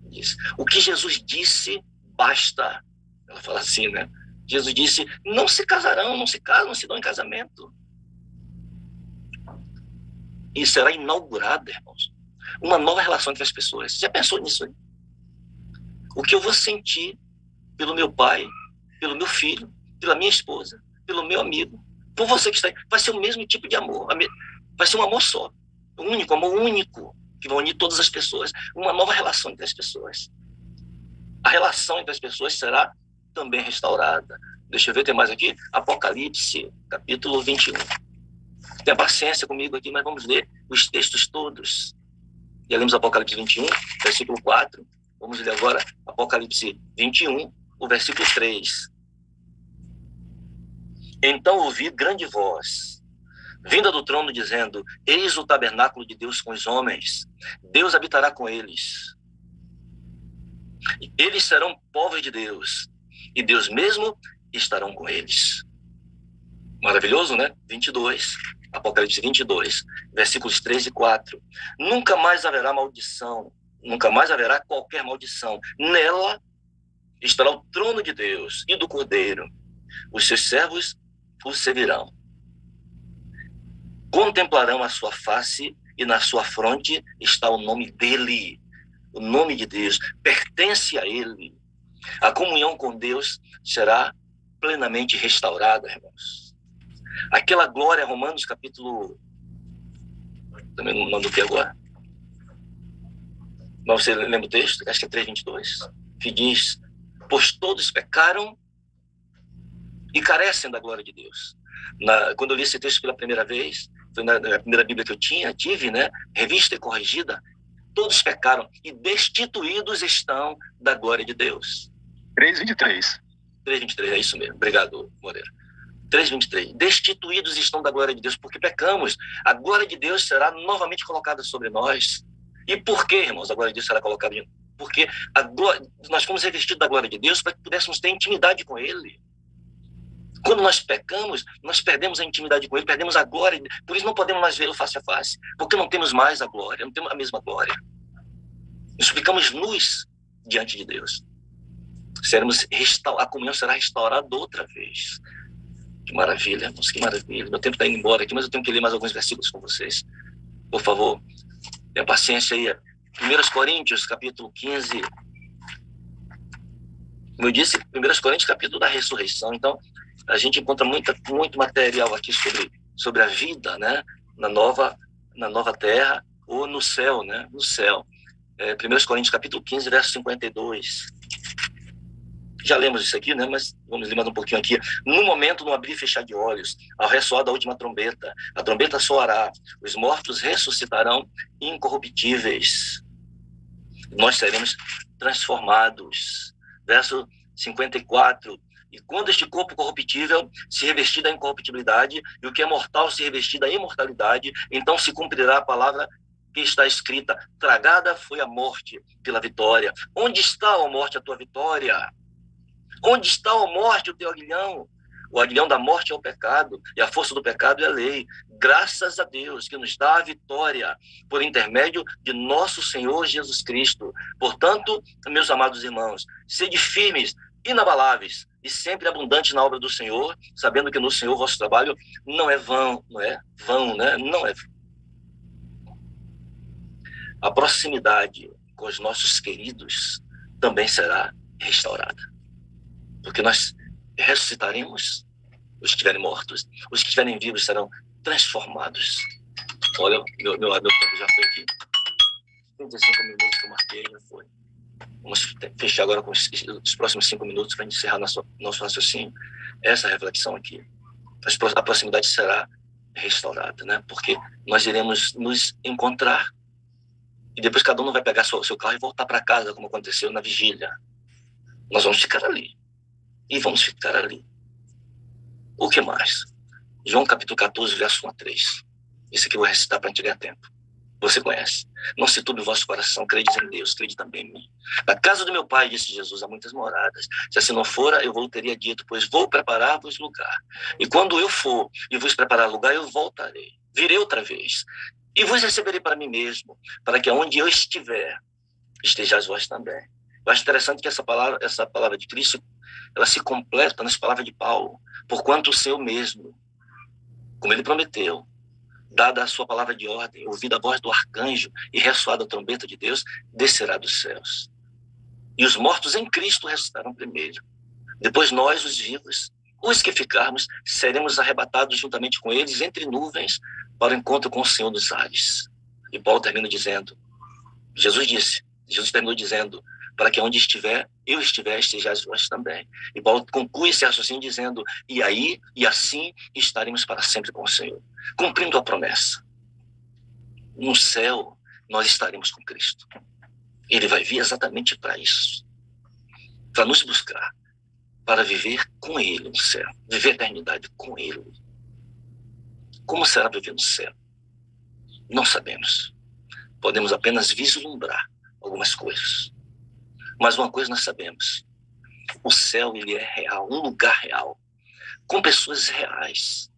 Diz, o que Jesus disse, basta. Ela fala assim, né? Jesus disse, não se casarão, não se casam, não se dão em casamento. E será inaugurada, irmãos, uma nova relação entre as pessoas. Você já pensou nisso aí? O que eu vou sentir pelo meu pai, pelo meu filho, pela minha esposa, pelo meu amigo, por você que está aí, vai ser o mesmo tipo de amor. Vai ser um amor só. Um amor único, que vai unir todas as pessoas. Uma nova relação entre as pessoas. A relação entre as pessoas será também restaurada. Deixa eu ver, tem mais aqui? Apocalipse, capítulo 21. Tenha paciência comigo aqui, mas vamos ler os textos todos. Já lemos Apocalipse 21, versículo 4. Vamos ler agora Apocalipse 21, o versículo 3. Então ouvi grande voz, vinda do trono, dizendo, eis o tabernáculo de Deus com os homens. Deus habitará com eles. Eles serão povos de Deus, e Deus mesmo estarão com eles. Maravilhoso, né? 22, Apocalipse 22, versículos 3 e 4. Nunca mais haverá maldição, nunca mais haverá qualquer maldição. Nela estará o trono de Deus e do Cordeiro. Os seus servos o servirão. Contemplarão a sua face e na sua fronte está o nome dele. O nome de Deus pertence a ele. A comunhão com Deus será plenamente restaurada, irmãos. Aquela glória, Romanos capítulo... Também não mando o que agora? Mas você lembra o texto? Acho que é 3:22. Que diz, pois todos pecaram e carecem da glória de Deus. Quando eu li esse texto pela primeira vez, foi na primeira Bíblia que eu tive, né, revista e corrigida, todos pecaram e destituídos estão da glória de Deus. 3:23. 3:23, é isso mesmo. Obrigado, Moreira. 3:23. Destituídos estão da glória de Deus, porque pecamos. A glória de Deus será novamente colocada sobre nós. E por que, irmãos, a glória de Deus será colocada? Porque nós fomos revestidos da glória de Deus para que pudéssemos ter intimidade com Ele. Quando nós pecamos, nós perdemos a intimidade com Ele, perdemos a glória. Por isso não podemos mais vê-lo face a face, porque não temos mais a glória, não temos a mesma glória. Nós ficamos nus diante de Deus. A comunhão será restaurada outra vez. Que maravilha, irmãos, que maravilha. Meu tempo está indo embora aqui, mas eu tenho que ler mais alguns versículos com vocês. Por favor, tenha paciência aí. 1 Coríntios, capítulo 15. Como eu disse, 1 Coríntios, capítulo da ressurreição. Então, a gente encontra muito material aqui sobre a vida, né? na nova terra ou no céu, né? No céu. 1 Coríntios, capítulo 15, verso 52. Já lemos isso aqui, né? Mas vamos ler mais um pouquinho aqui. No momento, no abrir e fechar de olhos, ao ressoar da última trombeta, a trombeta soará, os mortos ressuscitarão incorruptíveis. Nós seremos transformados. Verso 54. E quando este corpo corruptível se revestir da incorruptibilidade, e o que é mortal se revestir da imortalidade, então se cumprirá a palavra que está escrita: tragada foi a morte pela vitória. Onde está, ó morte, a tua vitória? Onde está, ó morte, o teu aguilhão? O aguilhão da morte é o pecado, e a força do pecado é a lei. Graças a Deus que nos dá a vitória por intermédio de nosso Senhor Jesus Cristo. Portanto, meus amados irmãos, sede firmes, inabaláveis e sempre abundantes na obra do Senhor, sabendo que no Senhor vosso trabalho não é vão, né? Não é. A proximidade com os nossos queridos também será restaurada. Porque nós ressuscitaremos os que estiverem mortos, os que estiverem vivos serão transformados. Olha, meu tempo já foi aqui. 35 minutos que eu marquei, já foi. Vamos fechar agora com os próximos 5 minutos para encerrar nosso raciocínio. Essa reflexão aqui. A proximidade será restaurada, né? Porque nós iremos nos encontrar. E depois cada um vai pegar seu carro e voltar para casa, como aconteceu na vigília. Nós vamos ficar ali. E vamos ficar ali. O que mais? João capítulo 14, verso 1 a 3. Isso aqui eu vou recitar para a gente ganhar tempo. Você conhece. Não se turbe o vosso coração, credes em Deus, crede também em mim. Na casa do meu pai, disse Jesus, há muitas moradas. Se assim não fora, eu vou teria dito, pois vou preparar-vos lugar. E quando eu for e vos preparar lugar, eu voltarei. Virei outra vez. E vos receberei para mim mesmo, para que onde eu estiver, estejais vós também. Eu acho interessante que essa palavra de Cristo, ela se completa nas palavras de Paulo. Porquanto o Senhor mesmo, como ele prometeu, dada a sua palavra de ordem, ouvida a voz do arcanjo e ressoada a trombeta de Deus, descerá dos céus. E os mortos em Cristo ressuscitarão primeiro. Depois nós, os vivos, os que ficarmos, seremos arrebatados juntamente com eles entre nuvens para o encontro com o Senhor dos ares. E Paulo termina dizendo, Jesus terminou dizendo, para que onde estiver, eu estiver, estejais vós também. E Paulo conclui esse raciocínio dizendo, e aí, e assim, estaremos para sempre com o Senhor, cumprindo a promessa. No céu, nós estaremos com Cristo. Ele vai vir exatamente para isso, para nos buscar, para viver com Ele no céu, viver a eternidade com Ele. Como será viver no céu? Não sabemos. Podemos apenas vislumbrar algumas coisas. Mas uma coisa nós sabemos, o céu ele é real, um lugar real, com pessoas reais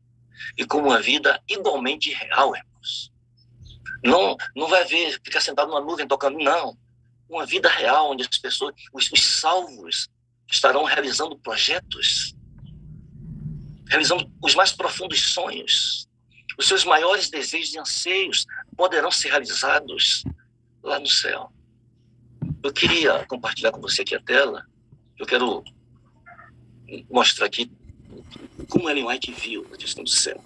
e com uma vida igualmente real, irmãos. Não vai ficar sentado numa nuvem tocando, não. Uma vida real, onde as pessoas, os salvos, estarão realizando projetos, realizando os mais profundos sonhos, os seus maiores desejos e anseios poderão ser realizados lá no céu. Eu queria compartilhar com você aqui a tela. Eu quero mostrar aqui como Ellen White viu a questão do céu.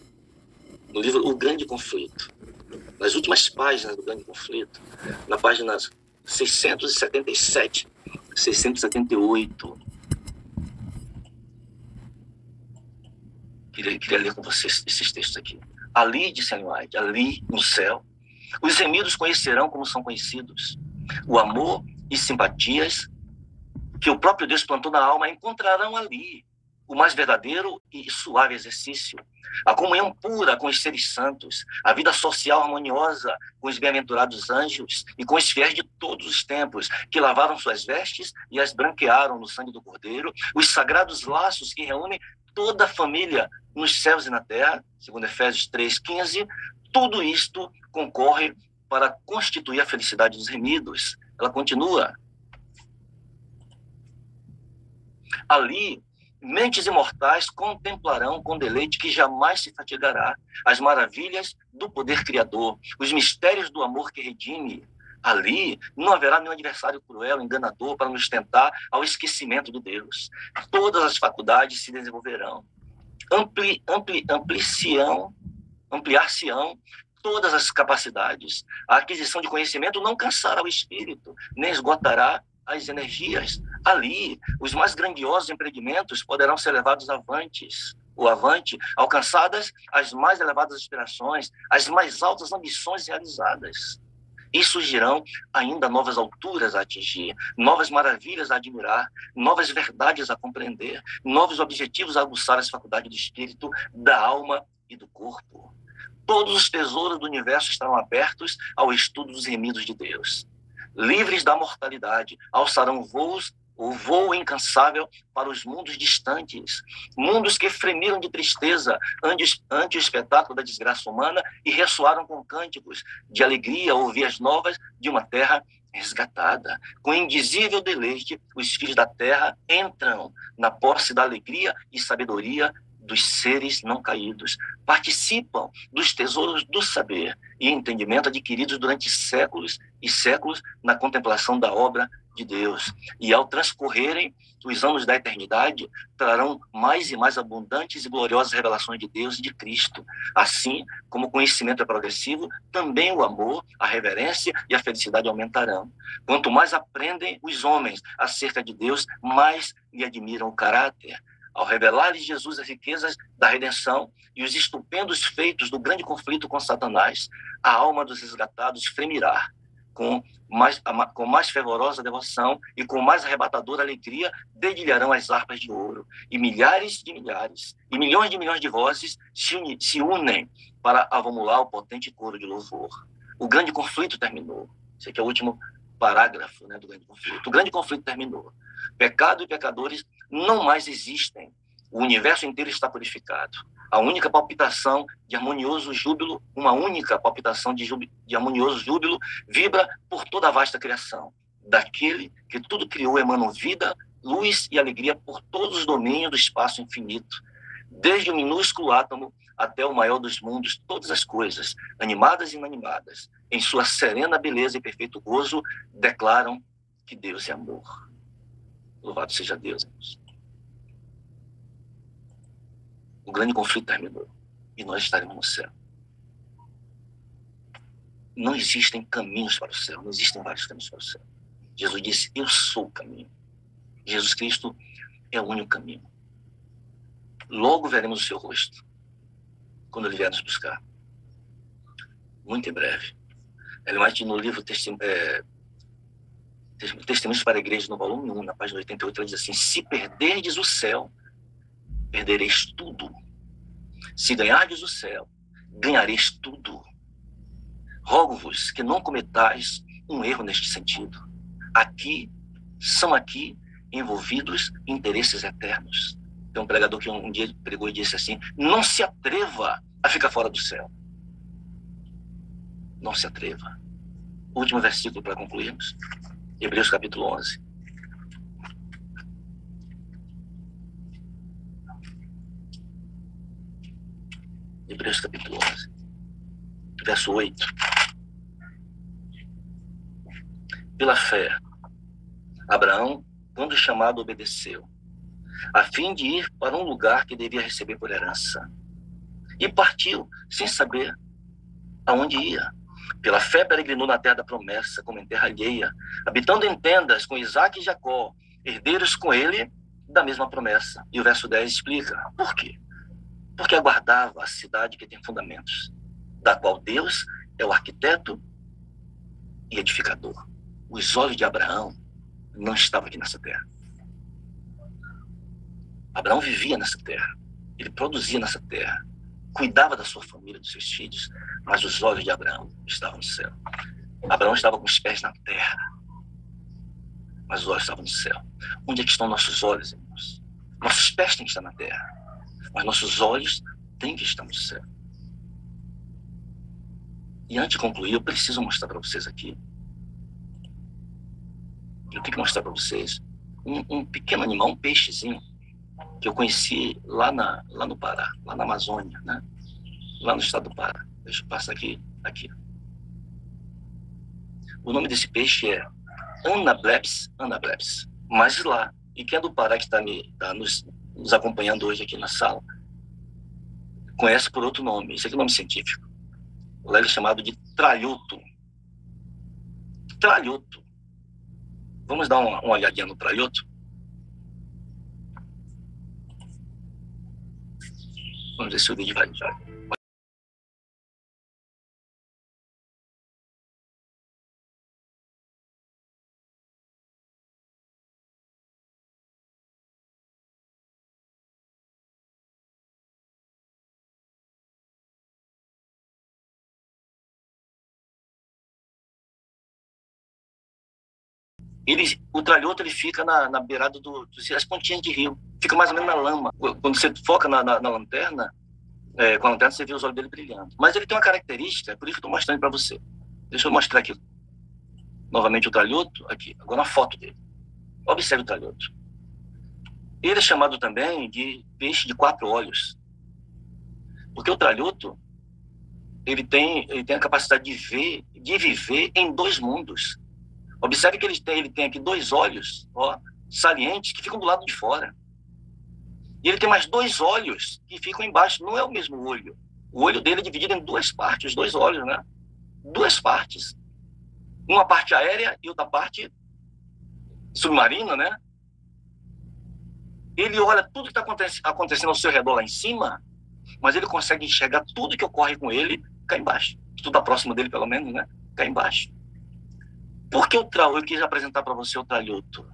No livro O Grande Conflito. Nas últimas páginas do Grande Conflito, na página 677, 678. queria ler com vocês esses textos aqui. Ali, disse Ellen White, ali no céu, os remidos conhecerão como são conhecidos. O amor e simpatias que o próprio Deus plantou na alma encontrarão ali o mais verdadeiro e suave exercício, a comunhão pura com os seres santos, a vida social harmoniosa com os bem-aventurados anjos e com os fiéis de todos os tempos, que lavaram suas vestes e as branquearam no sangue do Cordeiro, os sagrados laços que reúnem toda a família nos céus e na terra, segundo Efésios 3,15, tudo isto concorre para constituir a felicidade dos remidos. Ela continua. Ali, mentes imortais contemplarão com deleite que jamais se fatigará as maravilhas do poder criador, os mistérios do amor que redime. Ali não haverá nenhum adversário cruel, enganador, para nos tentar ao esquecimento de Deus. Todas as faculdades se desenvolverão, ampliar-se-ão todas as capacidades. A aquisição de conhecimento não cansará o espírito, nem esgotará as energias. Ali, os mais grandiosos empreendimentos poderão ser levados avante, alcançadas as mais elevadas aspirações, as mais altas ambições realizadas. E surgirão ainda novas alturas a atingir, novas maravilhas a admirar, novas verdades a compreender, novos objetivos a aguçar as faculdades do espírito, da alma e do corpo. Todos os tesouros do universo estarão abertos ao estudo dos remidos de Deus. Livres da mortalidade, alçarão o voo incansável para os mundos distantes, mundos que fremiram de tristeza ante o espetáculo da desgraça humana e ressoaram com cânticos de alegria ao ouvir as novas de uma terra resgatada. Com indizível deleite, os filhos da terra entram na posse da alegria e sabedoria dos seres não caídos, participam dos tesouros do saber e entendimento adquiridos durante séculos e séculos na contemplação da obra de Deus. E ao transcorrerem os anos da eternidade, trarão mais e mais abundantes e gloriosas revelações de Deus e de Cristo. Assim como o conhecimento é progressivo, também o amor, a reverência e a felicidade aumentarão. Quanto mais aprendem os homens acerca de Deus, mais lhe admiram o caráter. Ao revelar-lhes Jesus as riquezas da redenção e os estupendos feitos do grande conflito com Satanás, a alma dos resgatados fremirá com mais fervorosa devoção e com mais arrebatadora alegria, dedilharão as harpas de ouro, e milhares de milhares, e milhões de milhões de vozes se unem para avomular o potente coro de louvor. O grande conflito terminou. Esse aqui é o último parágrafo, né, do grande conflito. O grande conflito terminou. Pecado e pecadores não mais existem. O universo inteiro está purificado. A única palpitação de harmonioso júbilo, uma única palpitação de harmonioso júbilo vibra por toda a vasta criação. Daquele que tudo criou emanam vida, luz e alegria por todos os domínios do espaço infinito. Desde o minúsculo átomo até o maior dos mundos, todas as coisas, animadas e inanimadas, em sua serena beleza e perfeito gozo, declaram que Deus é amor. Louvado seja Deus, irmãos. O grande conflito terminou e nós estaremos no céu. Não existem caminhos para o céu, não existem vários caminhos para o céu. Jesus disse, eu sou o caminho. Jesus Cristo é o único caminho. Logo veremos o seu rosto, quando ele vier nos buscar. Muito em breve. Ellen White, no livro Testemunhos para a Igreja, no volume 1, na página 88, ela diz assim, se perderdes o céu, perdereis tudo. Se ganhardes o céu, ganhareis tudo. Rogo-vos que não cometais um erro neste sentido. São aqui envolvidos interesses eternos. Tem um pregador que um dia pregou e disse assim, não se atreva a ficar fora do céu. Não se atreva. Último versículo para concluirmos. Hebreus capítulo 11. Hebreus capítulo 11, verso 8. Pela fé, Abraão, quando chamado, obedeceu, a fim de ir para um lugar que devia receber por herança. E partiu, sem saber aonde ia. Pela fé, peregrinou na terra da promessa, como em terra alheia, habitando em tendas com Isaque e Jacó, herdeiros com ele da mesma promessa. E o verso 10 explica por quê. porque aguardava a cidade que tem fundamentos, da qual Deus é o arquiteto e edificador. Os olhos de Abraão não estavam aqui nessa terra. Abraão vivia nessa terra, ele produzia nessa terra, cuidava da sua família, dos seus filhos, mas os olhos de Abraão estavam no céu. Abraão estava com os pés na terra, mas os olhos estavam no céu. Onde é que estão nossos olhos, irmãos? Nossos pés têm que estar na terra, mas nossos olhos têm que estar no céu. E antes de concluir, eu preciso mostrar para vocês aqui. Eu tenho que mostrar para vocês um pequeno animal, um peixezinho, que eu conheci lá no Pará, lá na Amazônia, né? Lá no estado do Pará. Deixa eu passar aqui. O nome desse peixe é Anableps. Mas lá, e quem é do Pará que está nos acompanhando hoje aqui na sala, conhece por outro nome. Esse aqui é o nome científico. Lá ele é chamado de tralhoto. Tralhoto. Vamos dar uma olhadinha no tralhoto? Vamos ver se o vídeo vai. O tralhoto ele fica na beirada das pontinhas de rio. Fica mais ou menos na lama. Quando você foca na lanterna, com a lanterna você vê os olhos dele brilhando. Mas ele tem uma característica, é por isso que eu estou mostrando para você. Deixa eu mostrar aqui. Novamente o tralhoto, aqui. Agora uma foto dele. Observe o tralhoto. Ele é chamado também de peixe de 4 olhos. Porque o tralhoto, ele tem a capacidade de viver em 2 mundos. Observe que ele tem aqui 2 olhos, ó, salientes, que ficam do lado de fora. E ele tem mais 2 olhos que ficam embaixo. Não é o mesmo olho. O olho dele é dividido em 2 partes, os 2 olhos, né? 2 partes. Uma parte aérea e outra parte submarina, né? Ele olha tudo que está acontecendo ao seu redor lá em cima, mas ele consegue enxergar tudo que ocorre com ele cá embaixo. Tudo está próximo dele, pelo menos, né? Cá embaixo. Por que eu quis apresentar para você o tralhoto?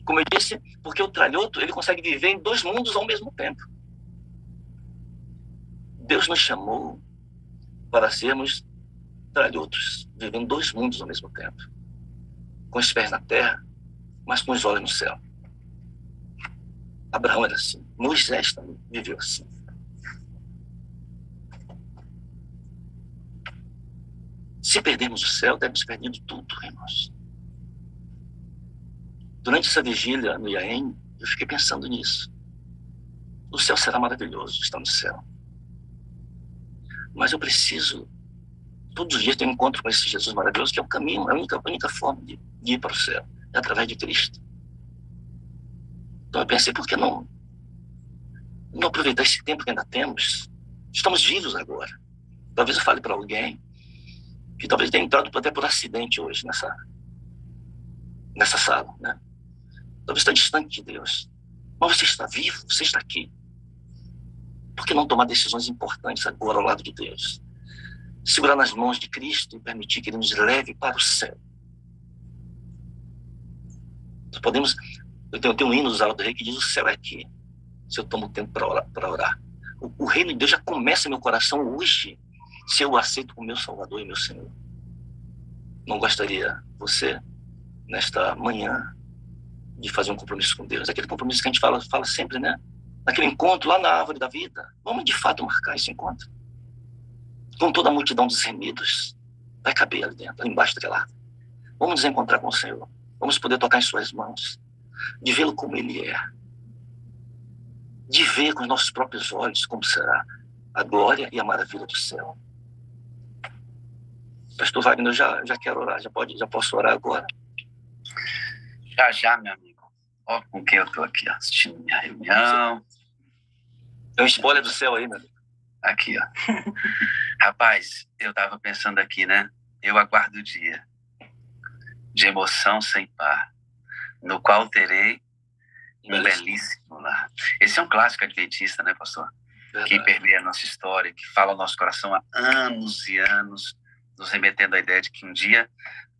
Como eu disse, porque o tralhoto ele consegue viver em 2 mundos ao mesmo tempo. Deus nos chamou para sermos tralhotos, vivendo 2 mundos ao mesmo tempo. Com os pés na terra, mas com os olhos no céu. Abraão era assim. Moisés também viveu assim. Se perdermos o céu, teremos perdido tudo, irmãos. Durante essa vigília no Iaém, eu fiquei pensando nisso. O céu será maravilhoso, estar no céu. Mas eu preciso, todos os dias, ter um encontro com esse Jesus maravilhoso, que é o caminho, é a única forma de ir para o céu, é através de Cristo. Então eu pensei, por que não aproveitar esse tempo que ainda temos? Estamos vivos agora. Talvez eu fale para alguém que talvez tenha entrado até por acidente hoje nessa sala, né? Talvez está distante de Deus. Mas você está vivo, você está aqui. Por que não tomar decisões importantes agora ao lado de Deus? Segurar nas mãos de Cristo e permitir que Ele nos leve para o céu. Eu tenho um hino do Zara do Rei que diz: o céu é aqui, se eu tomo tempo para orar. O reino de Deus já começa no meu coração hoje, se eu o aceito como meu Salvador e meu Senhor. Não gostaria você, nesta manhã, de fazer um compromisso com Deus? Aquele compromisso que a gente fala sempre, né? Naquele encontro lá na árvore da vida. Vamos de fato marcar esse encontro. Com toda a multidão dos remidos. Vai caber ali dentro, ali embaixo daquela árvore. Vamos nos encontrar com o Senhor. Vamos poder tocar em suas mãos. De vê-lo como Ele é. De ver com os nossos próprios olhos como será a glória e a maravilha do céu. Pastor Wagner, eu já quero orar. Já posso orar agora? Já, meu amigo. Ó, com quem eu estou aqui, ó, assistindo minha reunião. Tem um spoiler do céu aí, meu amigo. Aqui, ó. Rapaz, eu estava pensando aqui, né? Eu aguardo o dia de emoção sem par, no qual terei um belíssimo lar. Esse é um clássico adventista, né, pastor? que permeia a nossa história, que fala ao nosso coração há anos e anos, nos remetendo à ideia de que um dia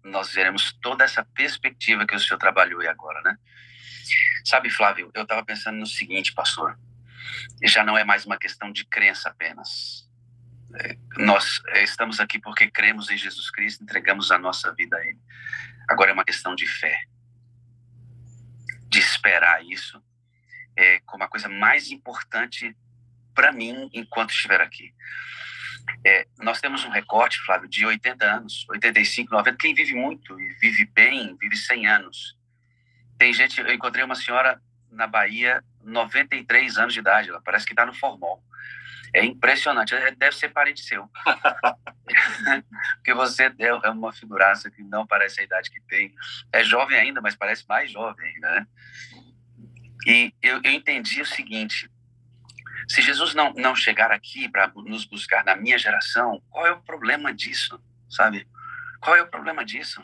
nós veremos toda essa perspectiva que o senhor trabalhou e agora, né? Sabe, Flávio, eu estava pensando no seguinte, pastor, já não é mais uma questão de crença apenas. Nós estamos aqui porque cremos em Jesus Cristo, entregamos a nossa vida a Ele. Agora é uma questão de fé, de esperar isso como a coisa mais importante para mim enquanto estiver aqui. Nós temos um recorte, Flávio, de 80 anos, 85, 90. Quem vive muito e vive bem, vive 100 anos. Tem gente, eu encontrei uma senhora na Bahia, 93 anos de idade, ela parece que está no formol. É impressionante, deve ser parente seu. Porque você é uma figuraça que não parece a idade que tem. É jovem ainda, mas parece mais jovem ainda, né? E eu entendi o seguinte: se Jesus não chegar aqui para nos buscar na minha geração, qual é o problema disso, sabe? Qual é o problema disso?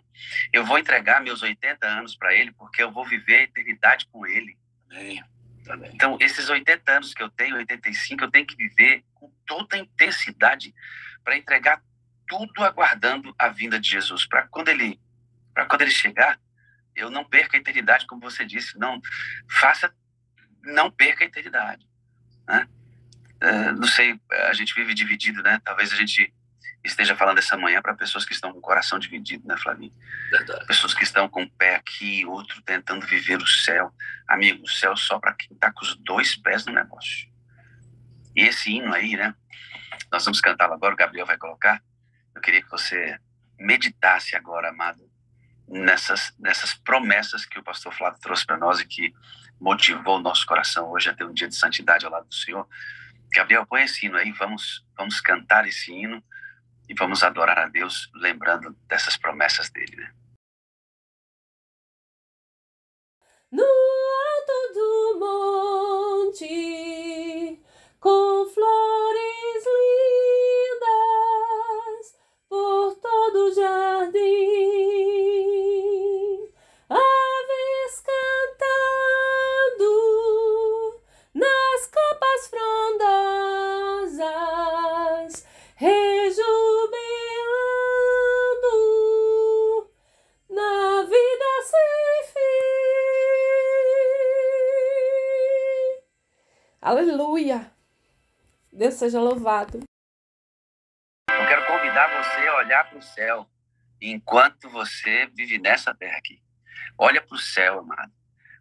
Eu vou entregar meus 80 anos para Ele porque eu vou viver a eternidade com Ele. Também. Então, esses 80 anos que eu tenho, 85, eu tenho que viver com toda a intensidade para entregar tudo aguardando a vinda de Jesus. Para quando ele chegar, eu não perca a eternidade, como você disse. Não perca a eternidade, né? Não sei, a gente vive dividido, né? Talvez a gente esteja falando essa manhã para pessoas que estão com o coração dividido, né, Flavinho? Verdade. Pessoas que estão com um pé aqui, outro tentando viver o céu. Amigo, o céu só para quem está com os 2 pés no negócio. E esse hino aí, né? Nós vamos cantá-lo agora, o Gabriel vai colocar. Eu queria que você meditasse agora, amado, nessas promessas que o pastor Flávio trouxe para nós e que motivou o nosso coração hoje a ter um dia de santidade ao lado do Senhor. Gabriel, põe esse hino aí, vamos cantar esse hino e vamos adorar a Deus, lembrando dessas promessas dele, né? No alto do monte, com flores lindas, por todo o jardim, aves cantando nas copas frondosas, rejubilando na vida sem fim. Aleluia! Deus seja louvado. Eu quero convidar você a olhar para o céu enquanto você vive nessa terra aqui. Olha para o céu, amado,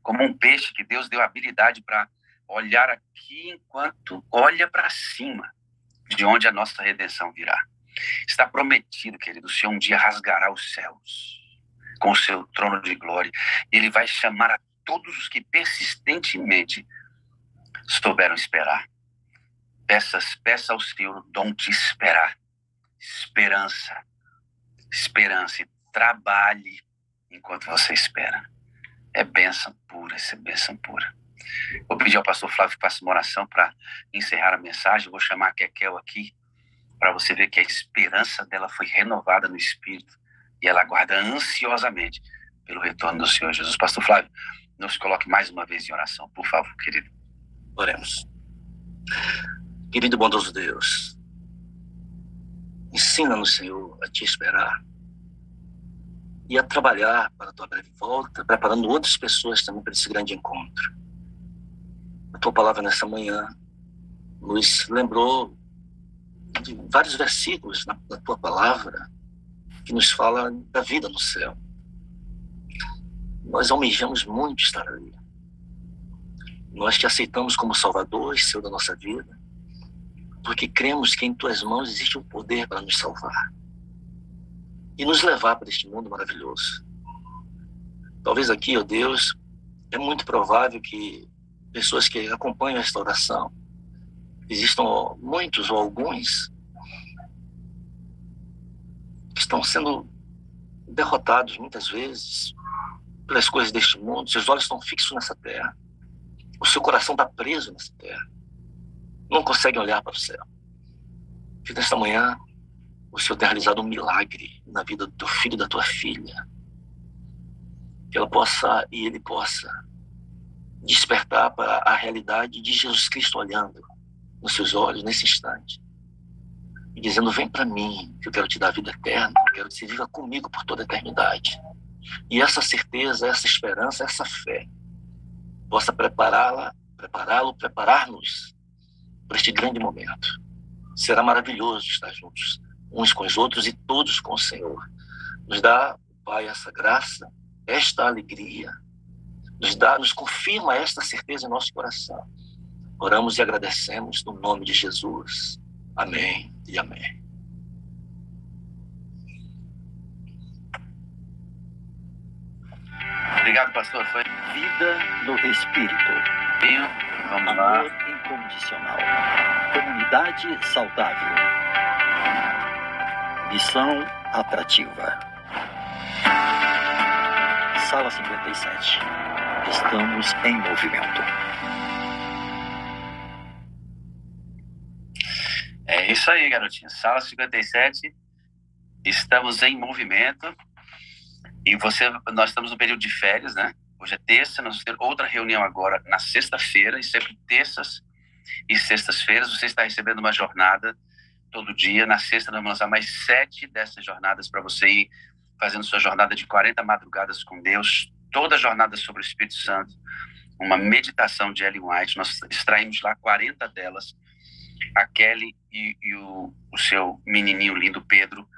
como um peixe que Deus deu habilidade para olhar aqui enquanto olha para cima, de onde a nossa redenção virá. Está prometido, querido, o Senhor um dia rasgará os céus com o seu trono de glória. Ele vai chamar a todos os que persistentemente souberam esperar. Peça ao Senhor o dom de esperar. Esperança. E trabalhe enquanto você espera. É bênção pura, isso é bênção pura. Vou pedir ao pastor Flávio que faça uma oração para encerrar a mensagem. Vou chamar a Kekel aqui para você ver que a esperança dela foi renovada no Espírito e ela aguarda ansiosamente pelo retorno do Senhor Jesus. Pastor Flávio, nos coloque mais uma vez em oração, por favor, querido. Oremos. Querido e bondoso Deus, ensina-nos, Senhor, a te esperar e a trabalhar para a tua breve volta, preparando outras pessoas também para esse grande encontro. A tua palavra nessa manhã nos lembrou de vários versículos na tua palavra que nos fala da vida no céu. Nós almejamos muito estar ali. Nós te aceitamos como Salvador e Senhor da nossa vida, porque cremos que em tuas mãos existe um poder para nos salvar e nos levar para este mundo maravilhoso. Talvez aqui, ó Deus, é muito provável que pessoas que acompanham esta oração, existam muitos ou alguns que estão sendo derrotados muitas vezes pelas coisas deste mundo. Seus olhos estão fixos nessa terra, o seu coração está preso nessa terra, não conseguem olhar para o céu. Que nesta manhã o Senhor tenha realizado um milagre na vida do teu filho e da tua filha, que ela possa e ele possa despertar para a realidade de Jesus Cristo olhando nos seus olhos nesse instante, e dizendo: vem para mim, que eu quero te dar a vida eterna, eu quero que você viva comigo por toda a eternidade. E essa certeza, essa esperança, essa fé possa preparar-nos para este grande momento. Será maravilhoso estar juntos, uns com os outros e todos com o Senhor. Nos dá, Pai, essa graça, esta alegria, nos confirma esta certeza em nosso coração. Oramos e agradecemos no nome de Jesus. Amém e amém. Obrigado, pastor. Foi Vida no Espírito. Vamos lá. Amor incondicional. Comunidade saudável. Missão atrativa. Sala 57. Estamos em movimento. É isso aí, garotinha. Sala 57. Estamos em movimento. E nós estamos no período de férias, né? Hoje é terça, nós vamos ter outra reunião agora na sexta-feira, e sempre terças e sextas-feiras você está recebendo uma jornada todo dia. Na sexta nós vamos lançar mais 7 dessas jornadas para você ir fazendo sua jornada de 40 madrugadas com Deus, toda a jornada sobre o Espírito Santo, uma meditação de Ellen White. Nós extraímos lá 40 delas. A Kelly e o seu menininho lindo, Pedro,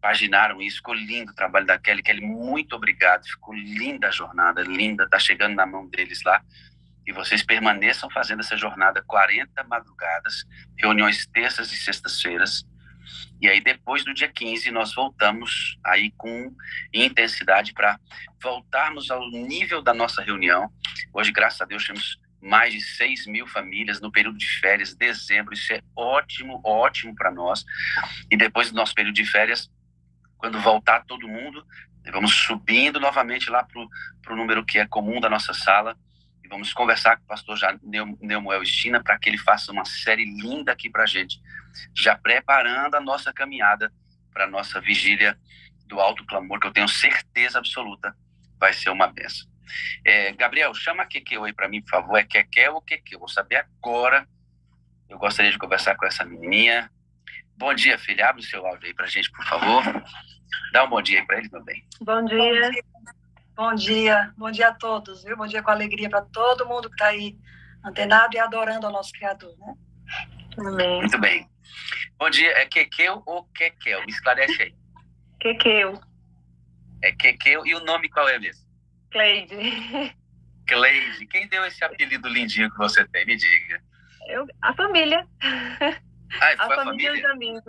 paginaram isso. Ficou lindo o trabalho da Kelly. Kelly, muito obrigado. Ficou linda a jornada, linda. Está chegando na mão deles lá. E vocês permaneçam fazendo essa jornada 40 madrugadas, reuniões terças e sextas-feiras. E aí, depois do dia 15, nós voltamos aí com intensidade para voltarmos ao nível da nossa reunião. Hoje, graças a Deus, temos mais de 6.000 famílias no período de férias, dezembro. Isso é ótimo, ótimo para nós. E depois do nosso período de férias, quando voltar todo mundo, vamos subindo novamente lá para o número que é comum da nossa sala, e vamos conversar com o pastor Neumoel Estina para que ele faça uma série linda aqui para a gente, já preparando a nossa caminhada para a nossa vigília do alto clamor, que eu tenho certeza absoluta vai ser uma bênção. Gabriel, chama a Kekeu aí para mim, por favor. É Kekeu ou Kekeu? Vou saber agora. Eu gostaria de conversar com essa menininha. Bom dia, filha. Abre o seu áudio aí pra gente, por favor. Dá um bom dia aí pra ele, meu bem. Bom dia. Bom dia. Bom dia a todos, viu? Bom dia com alegria para todo mundo que está aí antenado e adorando ao nosso Criador, né? Amém. Muito bem. Bom dia. É Kekeu ou Kekel? Me esclarece aí. Kekeu. É Kekeu. E o nome qual é mesmo? Cleide. Cleide. Quem deu esse apelido lindinho que você tem? Me diga. A família. Ah, foi a a família e os amigos,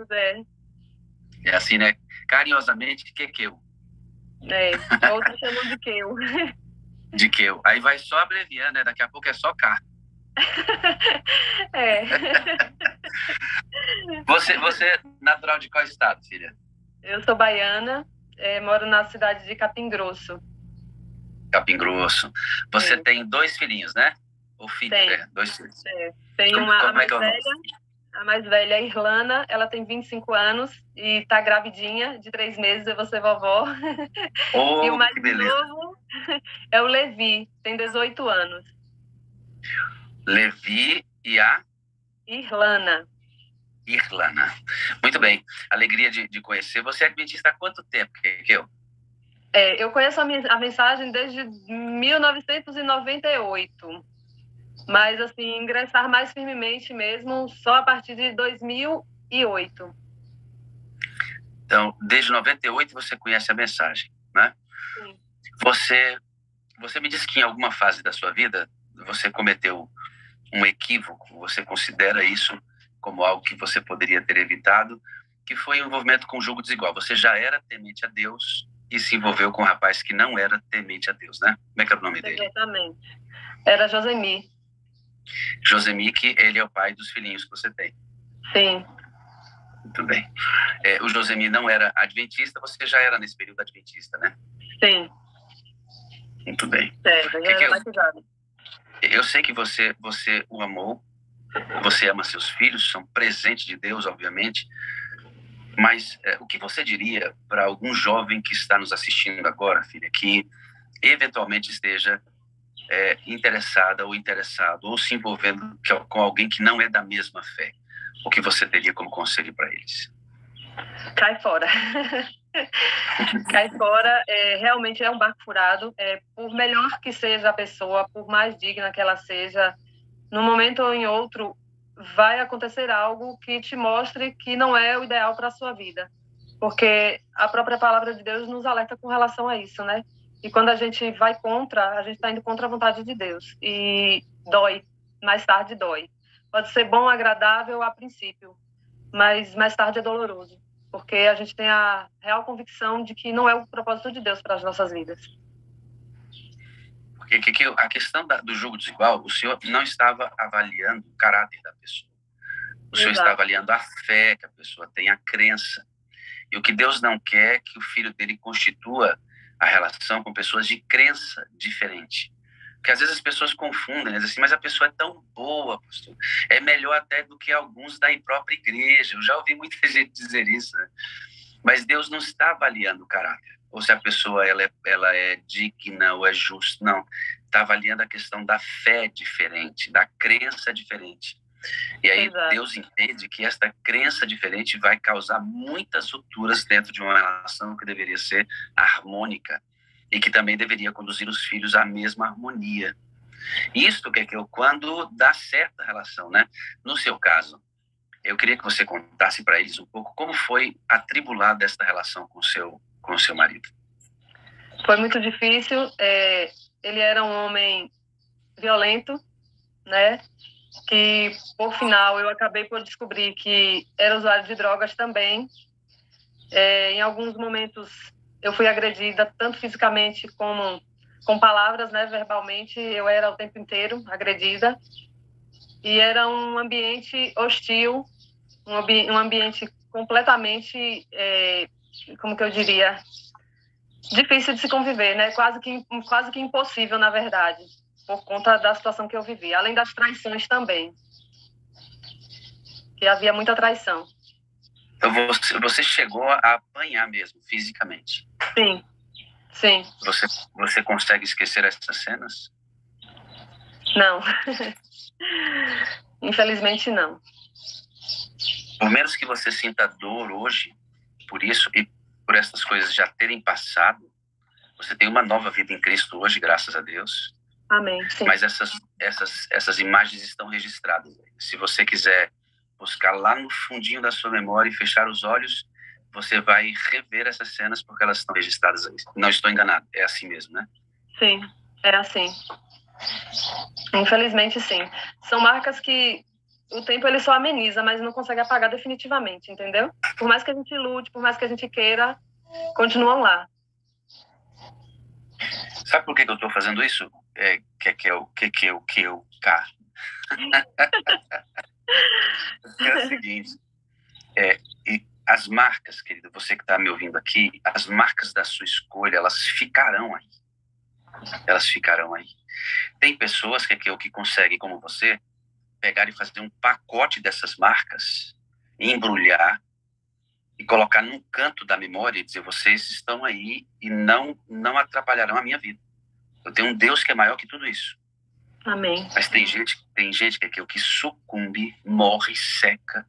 É assim, né? Carinhosamente, Kekeu. Outros chamam de Keu. De Keu. Aí vai só abreviando, né? Daqui a pouco é só K. Você é natural de qual estado, filha? Eu sou baiana, moro na cidade de Capim Grosso. Capim Grosso. Você tem 2 filhinhos, né? Ou filho? Tem. 2 filhos. Tem a mais velha. A mais velha é a Irlana, ela tem 25 anos e está gravidinha de 3 meses, eu vou ser vovó. Oh, e o mais que beleza. novo é o Levi, tem 18 anos. Levi e a? Irlana. Muito bem. Alegria de conhecer. Você é adventista há quanto tempo, Kekeu? Eu conheço a mensagem desde 1998. Mas, assim, ingressar mais firmemente mesmo só a partir de 2008. Então, desde 98 você conhece a mensagem, né? Sim. Você me disse que em alguma fase da sua vida você cometeu um equívoco, você considera isso como algo que você poderia ter evitado, que foi o envolvimento com o jogo desigual. Você já era temente a Deus e se envolveu com um rapaz que não era temente a Deus, né? Como é que era o nome dele? Exatamente. Era Josemir. Josemir, que ele é o pai dos filhinhos que você tem. Sim. Muito bem. O Josemir não era adventista, você já era nesse período adventista, né? Sim. Muito bem. Certo, já era batizado. Eu sei que você o amou, você ama seus filhos, são presentes de Deus, obviamente, mas o que você diria para algum jovem que está nos assistindo agora, filha, que eventualmente esteja interessada ou interessado, ou se envolvendo com alguém que não é da mesma fé, o que você teria como conselho para eles? Cai fora. Cai fora, realmente é um barco furado. Por melhor que seja a pessoa, por mais digna que ela seja, num momento ou em outro, vai acontecer algo que te mostre que não é o ideal para a sua vida. Porque a própria palavra de Deus nos alerta com relação a isso, né? E quando a gente vai contra, a gente está indo contra a vontade de Deus. E dói, mais tarde dói. Pode ser bom, agradável a princípio, mas mais tarde é doloroso. Porque a gente tem a real convicção de que não é o propósito de Deus para as nossas vidas. Porque a questão do julgo desigual, o senhor não estava avaliando o caráter da pessoa. O senhor está avaliando a fé que a pessoa tem, a crença. E o que Deus não quer é que o filho dele constitua a relação com pessoas de crença diferente. Porque às vezes as pessoas confundem, né? Assim, mas a pessoa é tão boa, pastor. É melhor até do que alguns da própria igreja. Eu já ouvi muita gente dizer isso, né? Mas Deus não está avaliando o caráter. Ou se a pessoa ela é digna ou é justa. Não. Está avaliando a questão da fé diferente, da crença diferente. E aí Exato. Deus entende que esta crença diferente vai causar muitas rupturas dentro de uma relação que deveria ser harmônica e que também deveria conduzir os filhos à mesma harmonia. Isto que quando dá certa relação, né? No seu caso, eu queria que você contasse para eles um pouco como foi atribulada esta relação com o seu marido. Foi muito difícil. Ele era um homem violento, né? Que, por final, eu acabei por descobrir que era usuário de drogas também. Em alguns momentos, eu fui agredida, tanto fisicamente como com palavras, né? Verbalmente, eu era o tempo inteiro agredida. E era um ambiente hostil, um ambiente completamente, como que eu diria, difícil de se conviver, né? Quase que impossível, na verdade, por conta da situação que eu vivi. Além das traições também, que havia muita traição. Então você chegou a apanhar mesmo, fisicamente? Sim, sim. Você consegue esquecer essas cenas? Não. Infelizmente, não. Por menos que você sinta dor hoje, por isso e por essas coisas já terem passado, você tem uma nova vida em Cristo hoje, graças a Deus. Amém. Sim. Mas essas imagens estão registradas. Se você quiser buscar lá no fundinho da sua memória e fechar os olhos, você vai rever essas cenas porque elas estão registradas aí. Não estou enganado, é assim mesmo, né? Sim, é assim. Infelizmente, sim. São marcas que o tempo ele só ameniza, mas não consegue apagar definitivamente, entendeu? Por mais que a gente lute, por mais que a gente queira, continuam lá. Sabe por que eu estou fazendo isso? É o seguinte, e as marcas, querido, você que está me ouvindo aqui, as marcas da sua escolha, elas ficarão aí. Elas ficarão aí. Tem pessoas que conseguem, como você, pegar e fazer um pacote dessas marcas, embrulhar e colocar num canto da memória e dizer, vocês estão aí e não atrapalharão a minha vida. Eu tenho um Deus que é maior que tudo isso. Amém. Mas tem gente que sucumbe, morre, seca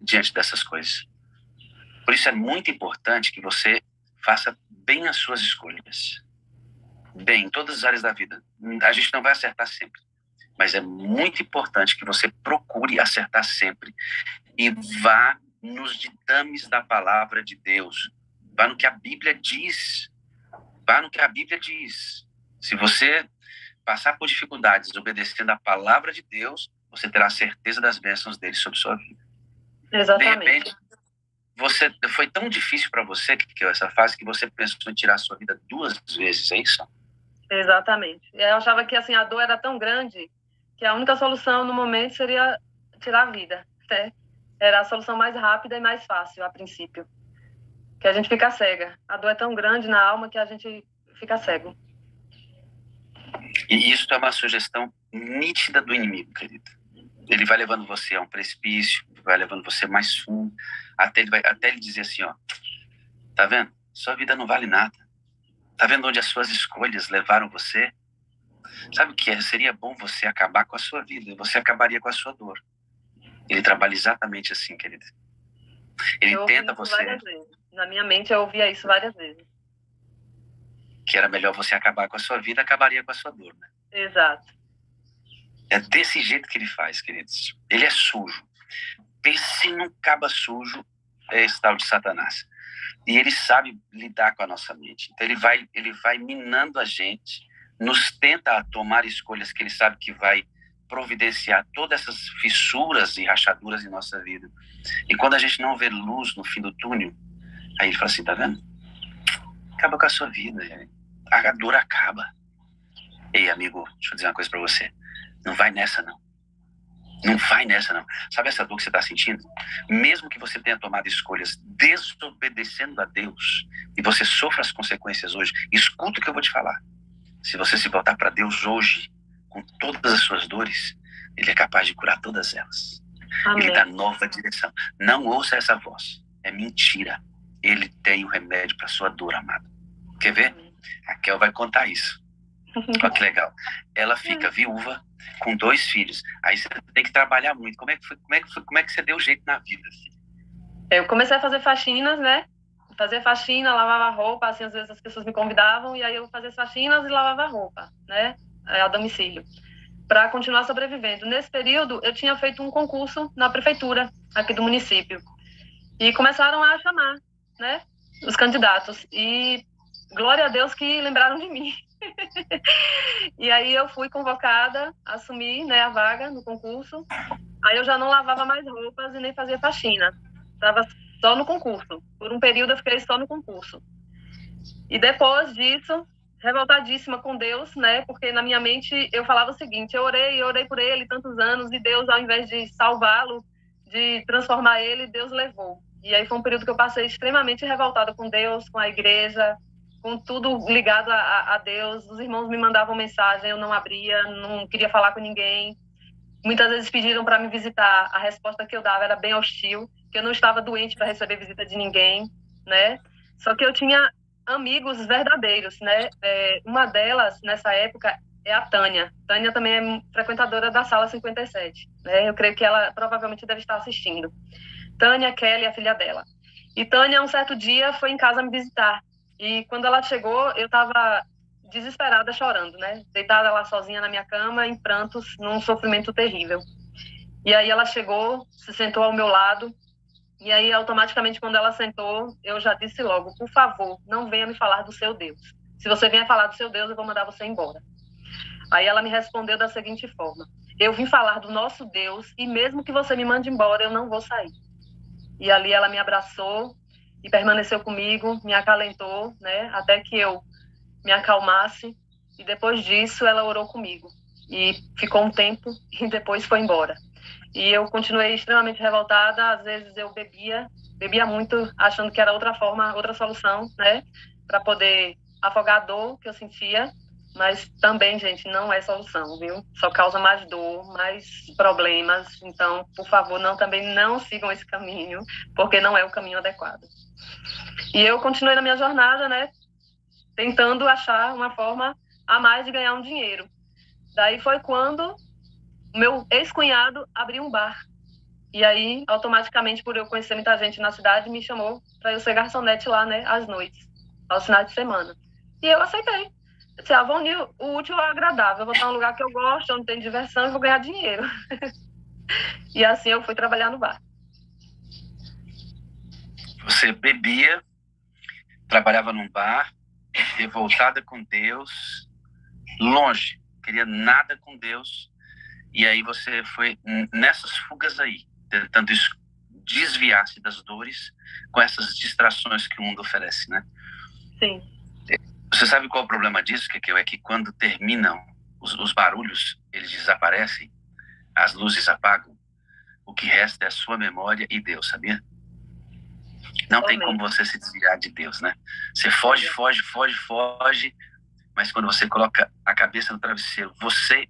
diante dessas coisas. Por isso é muito importante que você faça bem as suas escolhas. Bem, em todas as áreas da vida. A gente não vai acertar sempre. Mas é muito importante que você procure acertar sempre. E vá nos ditames da palavra de Deus. Vá no que a Bíblia diz. Vá no que a Bíblia diz. Se você passar por dificuldades obedecendo a palavra de Deus, você terá certeza das bênçãos dele sobre sua vida. Exatamente. De repente, foi tão difícil para você que essa fase que você pensou em tirar a sua vida 2 vezes, é isso? Exatamente. Eu achava que assim, a dor era tão grande que a única solução no momento seria tirar a vida. Né? Era a solução mais rápida e mais fácil, a princípio. Que a gente fica cega. A dor é tão grande na alma que a gente fica cego. E isso é uma sugestão nítida do inimigo, querido. Ele vai levando você a um precipício, vai levando você mais fundo, até ele dizer assim, ó, tá vendo? Sua vida não vale nada. Tá vendo onde as suas escolhas levaram você? Sabe o que é? Seria bom você acabar com a sua vida, você acabaria com a sua dor. Ele trabalha exatamente assim, querida. Ele tenta você... várias vezes. Na minha mente eu ouvia isso várias vezes. Que era melhor você acabar com a sua vida, acabaria com a sua dor, né? Exato. É desse jeito que ele faz, queridos. Ele é sujo. Pense num caba sujo, é esse tal de Satanás. E ele sabe lidar com a nossa mente. Então ele vai minando a gente, nos tenta a tomar escolhas que ele sabe que vai providenciar todas essas fissuras e rachaduras em nossa vida. E quando a gente não vê luz no fim do túnel, aí ele fala assim, tá vendo? Acaba com a sua vida, a dor acaba. Ei, amigo, deixa eu dizer uma coisa pra você. Não vai nessa, não. Não vai nessa, não. Sabe essa dor que você está sentindo? Mesmo que você tenha tomado escolhas desobedecendo a Deus e você sofra as consequências hoje, escuta o que eu vou te falar. Se você se voltar para Deus hoje, com todas as suas dores, Ele é capaz de curar todas elas. Amém. Ele dá nova direção. Não ouça essa voz. É mentira. Ele tem o remédio para sua dor, amado. Quer ver? A Kel vai contar isso. Olha que legal. Ela fica viúva com 2 filhos. Aí você tem que trabalhar muito. Como é que você deu jeito na vida, filho? Eu comecei a fazer faxinas, né? Fazer faxina, lavava roupa, assim, às vezes as pessoas me convidavam e aí eu fazia as faxinas e lavava roupa, né? A domicílio, para continuar sobrevivendo. Nesse período, eu tinha feito um concurso na prefeitura aqui do município e começaram a chamar, né? Os candidatos e glória a Deus que lembraram de mim. E aí eu fui convocada, assumi, né, a vaga no concurso. Aí eu já não lavava mais roupas e nem fazia faxina. Estava só no concurso. Por um período eu fiquei só no concurso. E depois disso, revoltadíssima com Deus, né? Porque na minha mente eu falava o seguinte, eu orei por ele tantos anos e Deus, ao invés de salvá-lo, de transformar ele, Deus levou. E aí foi um período que eu passei extremamente revoltada com Deus, com a igreja, com tudo ligado a Deus. Os irmãos me mandavam mensagem, eu não abria, não queria falar com ninguém. Muitas vezes pediram para me visitar, a resposta que eu dava era bem hostil, que eu não estava doente para receber visita de ninguém, né? Só que eu tinha amigos verdadeiros, né? Uma delas, nessa época, é a Tânia. Tânia também é frequentadora da Sala 57, né? Eu creio que ela provavelmente deve estar assistindo. Tânia, Kelly, a filha dela. E Tânia, um certo dia, foi em casa me visitar. E quando ela chegou, eu estava desesperada, chorando, né? Deitada lá sozinha na minha cama, em prantos, num sofrimento terrível. E aí ela chegou, se sentou ao meu lado, e aí automaticamente quando ela sentou, eu já disse logo, por favor, não venha me falar do seu Deus. Se você vier falar do seu Deus, eu vou mandar você embora. Aí ela me respondeu da seguinte forma, eu vim falar do nosso Deus e mesmo que você me mande embora, eu não vou sair. E ali ela me abraçou e permaneceu comigo, me acalentou, né, até que eu me acalmasse, e depois disso ela orou comigo, e ficou um tempo, e depois foi embora. E eu continuei extremamente revoltada, às vezes eu bebia muito, achando que era outra forma, outra solução, né, para poder afogar a dor que eu sentia, mas também, gente, não é solução, viu? Só causa mais dor, mais problemas, então, por favor, também não sigam esse caminho, porque não é o caminho adequado. E eu continuei na minha jornada, né, tentando achar uma forma a mais de ganhar um dinheiro. Daí foi quando o meu ex-cunhado abriu um bar. E aí, automaticamente, por eu conhecer muita gente na cidade, me chamou para eu ser garçonete lá, né, às noites, aos finais de semana. E eu aceitei. Eu disse, vou unir o útil ao agradável. Eu vou estar num lugar que eu gosto, onde tem diversão e vou ganhar dinheiro. E assim eu fui trabalhar no bar. Você bebia, trabalhava num bar, revoltada com Deus, longe, queria nada com Deus, e aí você foi nessas fugas aí, tentando desviar-se das dores com essas distrações que o mundo oferece, né? Sim. Você sabe qual é o problema disso, que é que quando terminam os barulhos, eles desaparecem, as luzes apagam, o que resta é a sua memória e Deus, sabia? Não tem como você se desviar de Deus, né? Você foge, mas quando você coloca a cabeça no travesseiro, você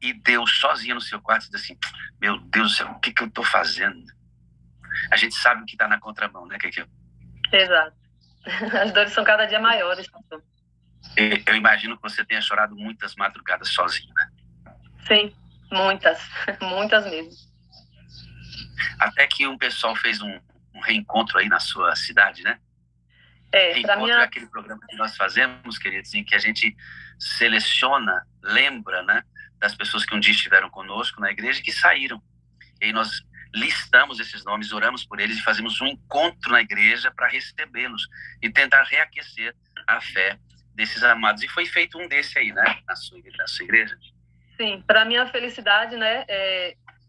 e Deus sozinho no seu quarto, diz assim, meu Deus do céu, o que eu tô fazendo? A gente sabe que tá na contramão, né, Kekel? Exato. As dores são cada dia maiores. Eu imagino que você tenha chorado muitas madrugadas sozinho, né? Sim, muitas, muitas mesmo. Até que um pessoal fez um reencontro aí na sua cidade, né? Reencontro é aquele programa que nós fazemos, queridos, em que a gente seleciona, lembra, né, das pessoas que um dia estiveram conosco na igreja e que saíram. E aí nós listamos esses nomes, oramos por eles e fazemos um encontro na igreja para recebê-los e tentar reaquecer a fé desses amados. E foi feito um desse aí, né, na sua igreja? Sim, para minha felicidade, né,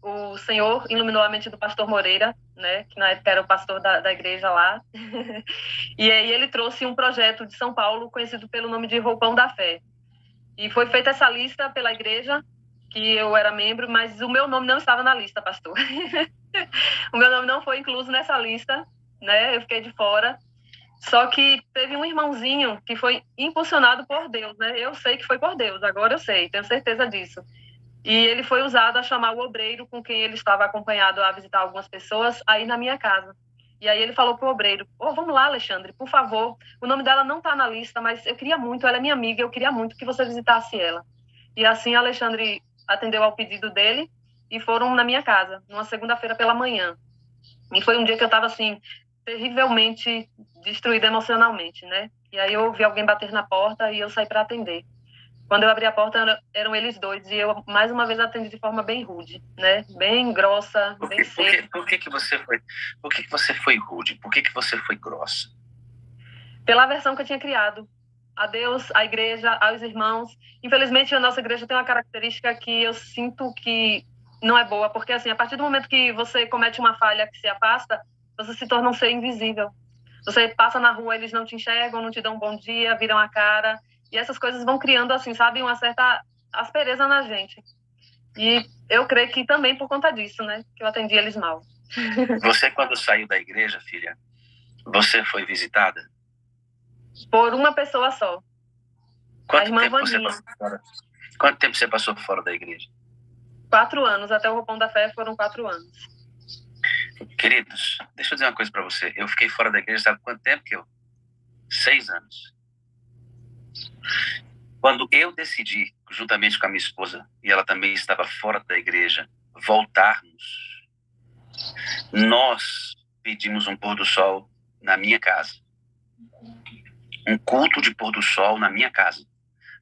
o Senhor iluminou a mente do pastor Moreira, né, que na época era o pastor da igreja lá, e aí ele trouxe um projeto de São Paulo conhecido pelo nome de Roupão da Fé. E foi feita essa lista pela igreja, que eu era membro, mas o meu nome não estava na lista, pastor. O meu nome não foi incluso nessa lista, né, eu fiquei de fora. Só que teve um irmãozinho que foi impulsionado por Deus, né? Eu sei que foi por Deus, agora eu sei, tenho certeza disso. E ele foi usado a chamar o obreiro com quem ele estava acompanhado a visitar algumas pessoas aí na minha casa. E aí ele falou pro obreiro: vamos lá, Alexandre, por favor. O nome dela não está na lista, mas eu queria muito, ela é minha amiga, eu queria muito que você visitasse ela. E assim Alexandre atendeu ao pedido dele e foram na minha casa, numa segunda-feira pela manhã. E foi um dia que eu estava assim, terrivelmente destruída emocionalmente, né? E aí eu ouvi alguém bater na porta e eu saí para atender. Quando eu abri a porta, eram eles dois, e eu, mais uma vez, atendi de forma bem rude, né? Bem grossa, bem seca. Por que você foi rude? Por que você foi grossa? Pela aversão que eu tinha criado a Deus, à igreja, aos irmãos. Infelizmente, a nossa igreja tem uma característica que eu sinto que não é boa, porque, assim, a partir do momento que você comete uma falha que se afasta, você se torna um ser invisível. Você passa na rua, eles não te enxergam, não te dão um bom dia, viram a cara. E essas coisas vão criando, assim, sabe, uma certa aspereza na gente. E eu creio que também por conta disso, né, que eu atendi eles mal. Você, quando saiu da igreja, filha, você foi visitada? Por uma pessoa só. Quanto tempo você passou fora da igreja? 4 anos. Até o Roupão da Fé foram 4 anos. Queridos, deixa eu dizer uma coisa para você. Eu fiquei fora da igreja, sabe quanto tempo que eu? 6 anos. Quando eu decidi, juntamente com a minha esposa, e ela também estava fora da igreja, voltarmos, nós pedimos um pôr do sol na minha casa. Um culto de pôr do sol na minha casa.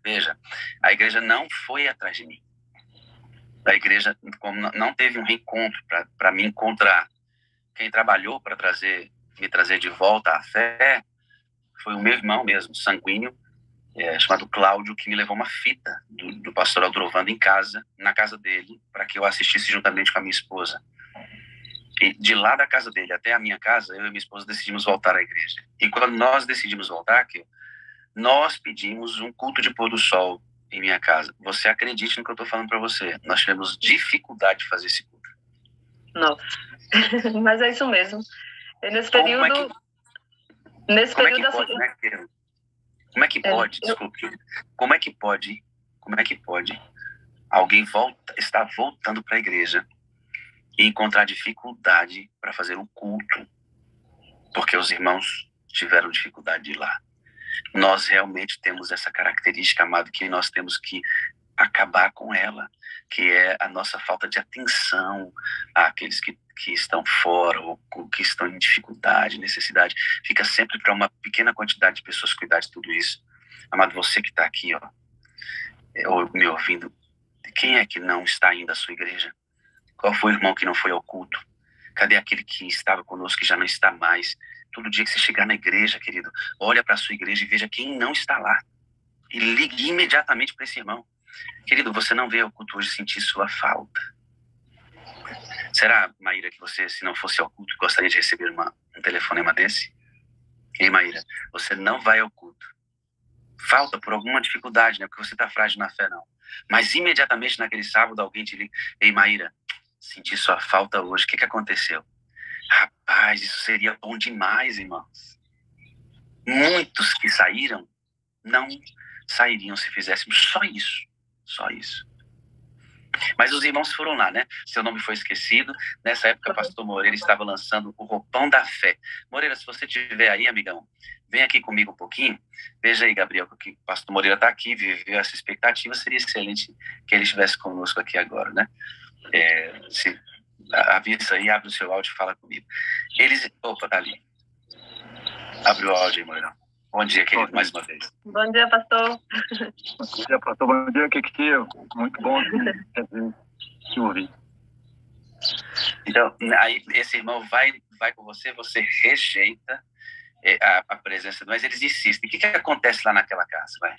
Veja, a igreja não foi atrás de mim. A igreja não teve um reencontro para me encontrar. Quem trabalhou para me trazer de volta à fé foi o meu irmão mesmo, sanguíneo, chamado Cláudio, que me levou uma fita do pastor Aldrovando na casa dele, para que eu assistisse juntamente com a minha esposa. E de lá da casa dele até a minha casa, eu e minha esposa decidimos voltar à igreja. E quando nós decidimos voltar, nós pedimos um culto de pôr do sol em minha casa. Você acredite no que eu estou falando para você. Nós tivemos dificuldade de fazer esse culto. Não. Mas é isso mesmo. E nesse período... Como é que pode? Desculpe. Como é que pode alguém estar voltando para a igreja e encontrar dificuldade para fazer um culto? Porque os irmãos tiveram dificuldade de ir lá. Nós realmente temos essa característica, amado, que nós temos que acabar com ela, que é a nossa falta de atenção àqueles que estão fora ou que estão em dificuldade, necessidade. Fica sempre para uma pequena quantidade de pessoas cuidar de tudo isso. Amado, você que está aqui, ou me ouvindo, quem é que não está indo à sua igreja? Qual foi o irmão que não foi ao culto? Cadê aquele que estava conosco que já não está mais? Todo dia que você chegar na igreja, querido, olha para a sua igreja e veja quem não está lá. E ligue imediatamente para esse irmão. Querido, você não veio ao culto hoje sentir sua falta. Será, Maíra, que você, se não fosse ao culto, gostaria de receber um telefonema desse? Ei, Maíra, você não vai ao culto. Falta por alguma dificuldade, né? Porque você está frágil na fé, não. Mas imediatamente naquele sábado alguém te liga. Ei, Maíra, senti sua falta hoje. O que aconteceu? Rapaz, isso seria bom demais, irmãos. Muitos que saíram não sairiam se fizéssemos só isso. Só isso. Mas os irmãos foram lá, né? Seu nome foi esquecido. Nessa época, o pastor Moreira estava lançando o Roupão da Fé. Moreira, se você estiver aí, amigão, vem aqui comigo um pouquinho. Veja aí, Gabriel, que o pastor Moreira está aqui, viveu essa expectativa. Seria excelente que ele estivesse conosco aqui agora, né? Se avisa aí, abre o seu áudio e fala comigo. Opa, tá ali. Abre o áudio aí, Moreira. Bom dia, querido, mais uma vez. Bom dia, pastor. Bom dia, pastor. Bom dia, Kekio. Muito bom te ouvir. Então, aí, esse irmão vai com você rejeita a presença, mas eles insistem. O que acontece lá naquela casa? Vai?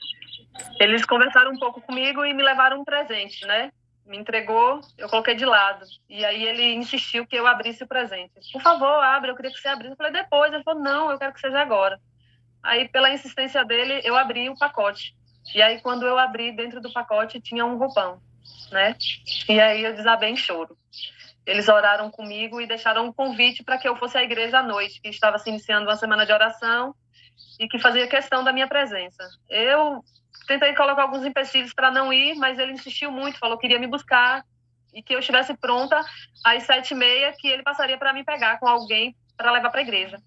Eles conversaram um pouco comigo e me levaram um presente, né? Me entregou, eu coloquei de lado. E aí ele insistiu que eu abrisse o presente. Por favor, abre, eu queria que você abrisse. Eu falei, depois. Ele falou, não, eu quero que seja agora. Aí, pela insistência dele, eu abri o pacote. E aí, quando eu abri, dentro do pacote, tinha um roupão, né? E aí, eu desabei em choro. Eles oraram comigo e deixaram um convite para que eu fosse à igreja à noite, que estava se iniciando uma semana de oração e que fazia questão da minha presença. Eu tentei colocar alguns empecilhos para não ir, mas ele insistiu muito, falou que iria me buscar e que eu estivesse pronta às 7h30, que ele passaria para me pegar com alguém para levar para a igreja.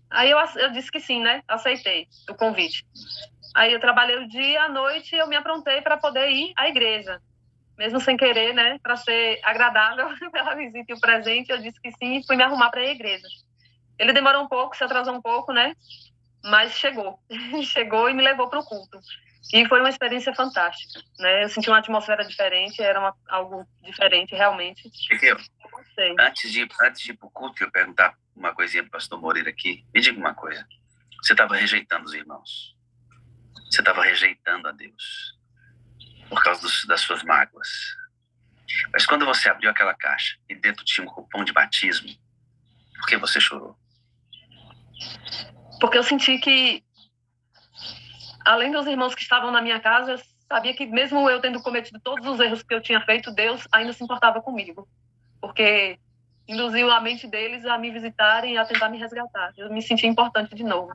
Aí eu disse que sim, né? Aceitei o convite. Aí eu trabalhei o dia, à noite, eu me aprontei para poder ir à igreja. Mesmo sem querer, né? Para ser agradável pela visita e o presente, eu disse que sim e fui me arrumar para ir à igreja. Ele demorou um pouco, se atrasou um pouco, né? Mas chegou. Chegou e me levou para o culto. E foi uma experiência fantástica, né? Eu senti uma atmosfera diferente, era algo diferente, realmente. Antes de ir para o culto, eu perguntar uma coisinha para o pastor Moreira aqui. Me diga uma coisa. Você estava rejeitando os irmãos. Você estava rejeitando a Deus por causa das suas mágoas. Mas quando você abriu aquela caixa e dentro tinha um roupão de batismo, por que você chorou? Porque eu senti que, além dos irmãos que estavam na minha casa, eu sabia que mesmo eu tendo cometido todos os erros que eu tinha feito, Deus ainda se importava comigo. Porque induziu a mente deles a me visitarem e a tentar me resgatar. Eu me senti importante de novo.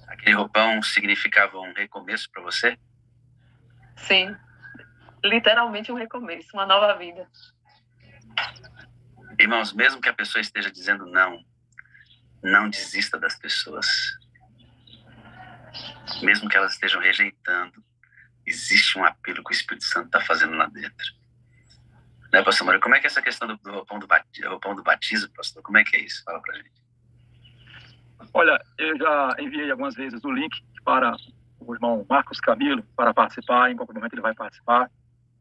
Aquele roupão significava um recomeço para você? Sim. Literalmente um recomeço, uma nova vida. Irmãos, mesmo que a pessoa esteja dizendo não desista das pessoas. Mesmo que elas estejam rejeitando, existe um apelo que o Espírito Santo está fazendo lá dentro. Né, pastor Moreira? Como é que é essa questão do roupão do batismo, pastor? Como é que é isso? Fala pra gente. Olha, eu já enviei algumas vezes o link para o irmão Marcos Camilo para participar. Em qualquer momento ele vai participar.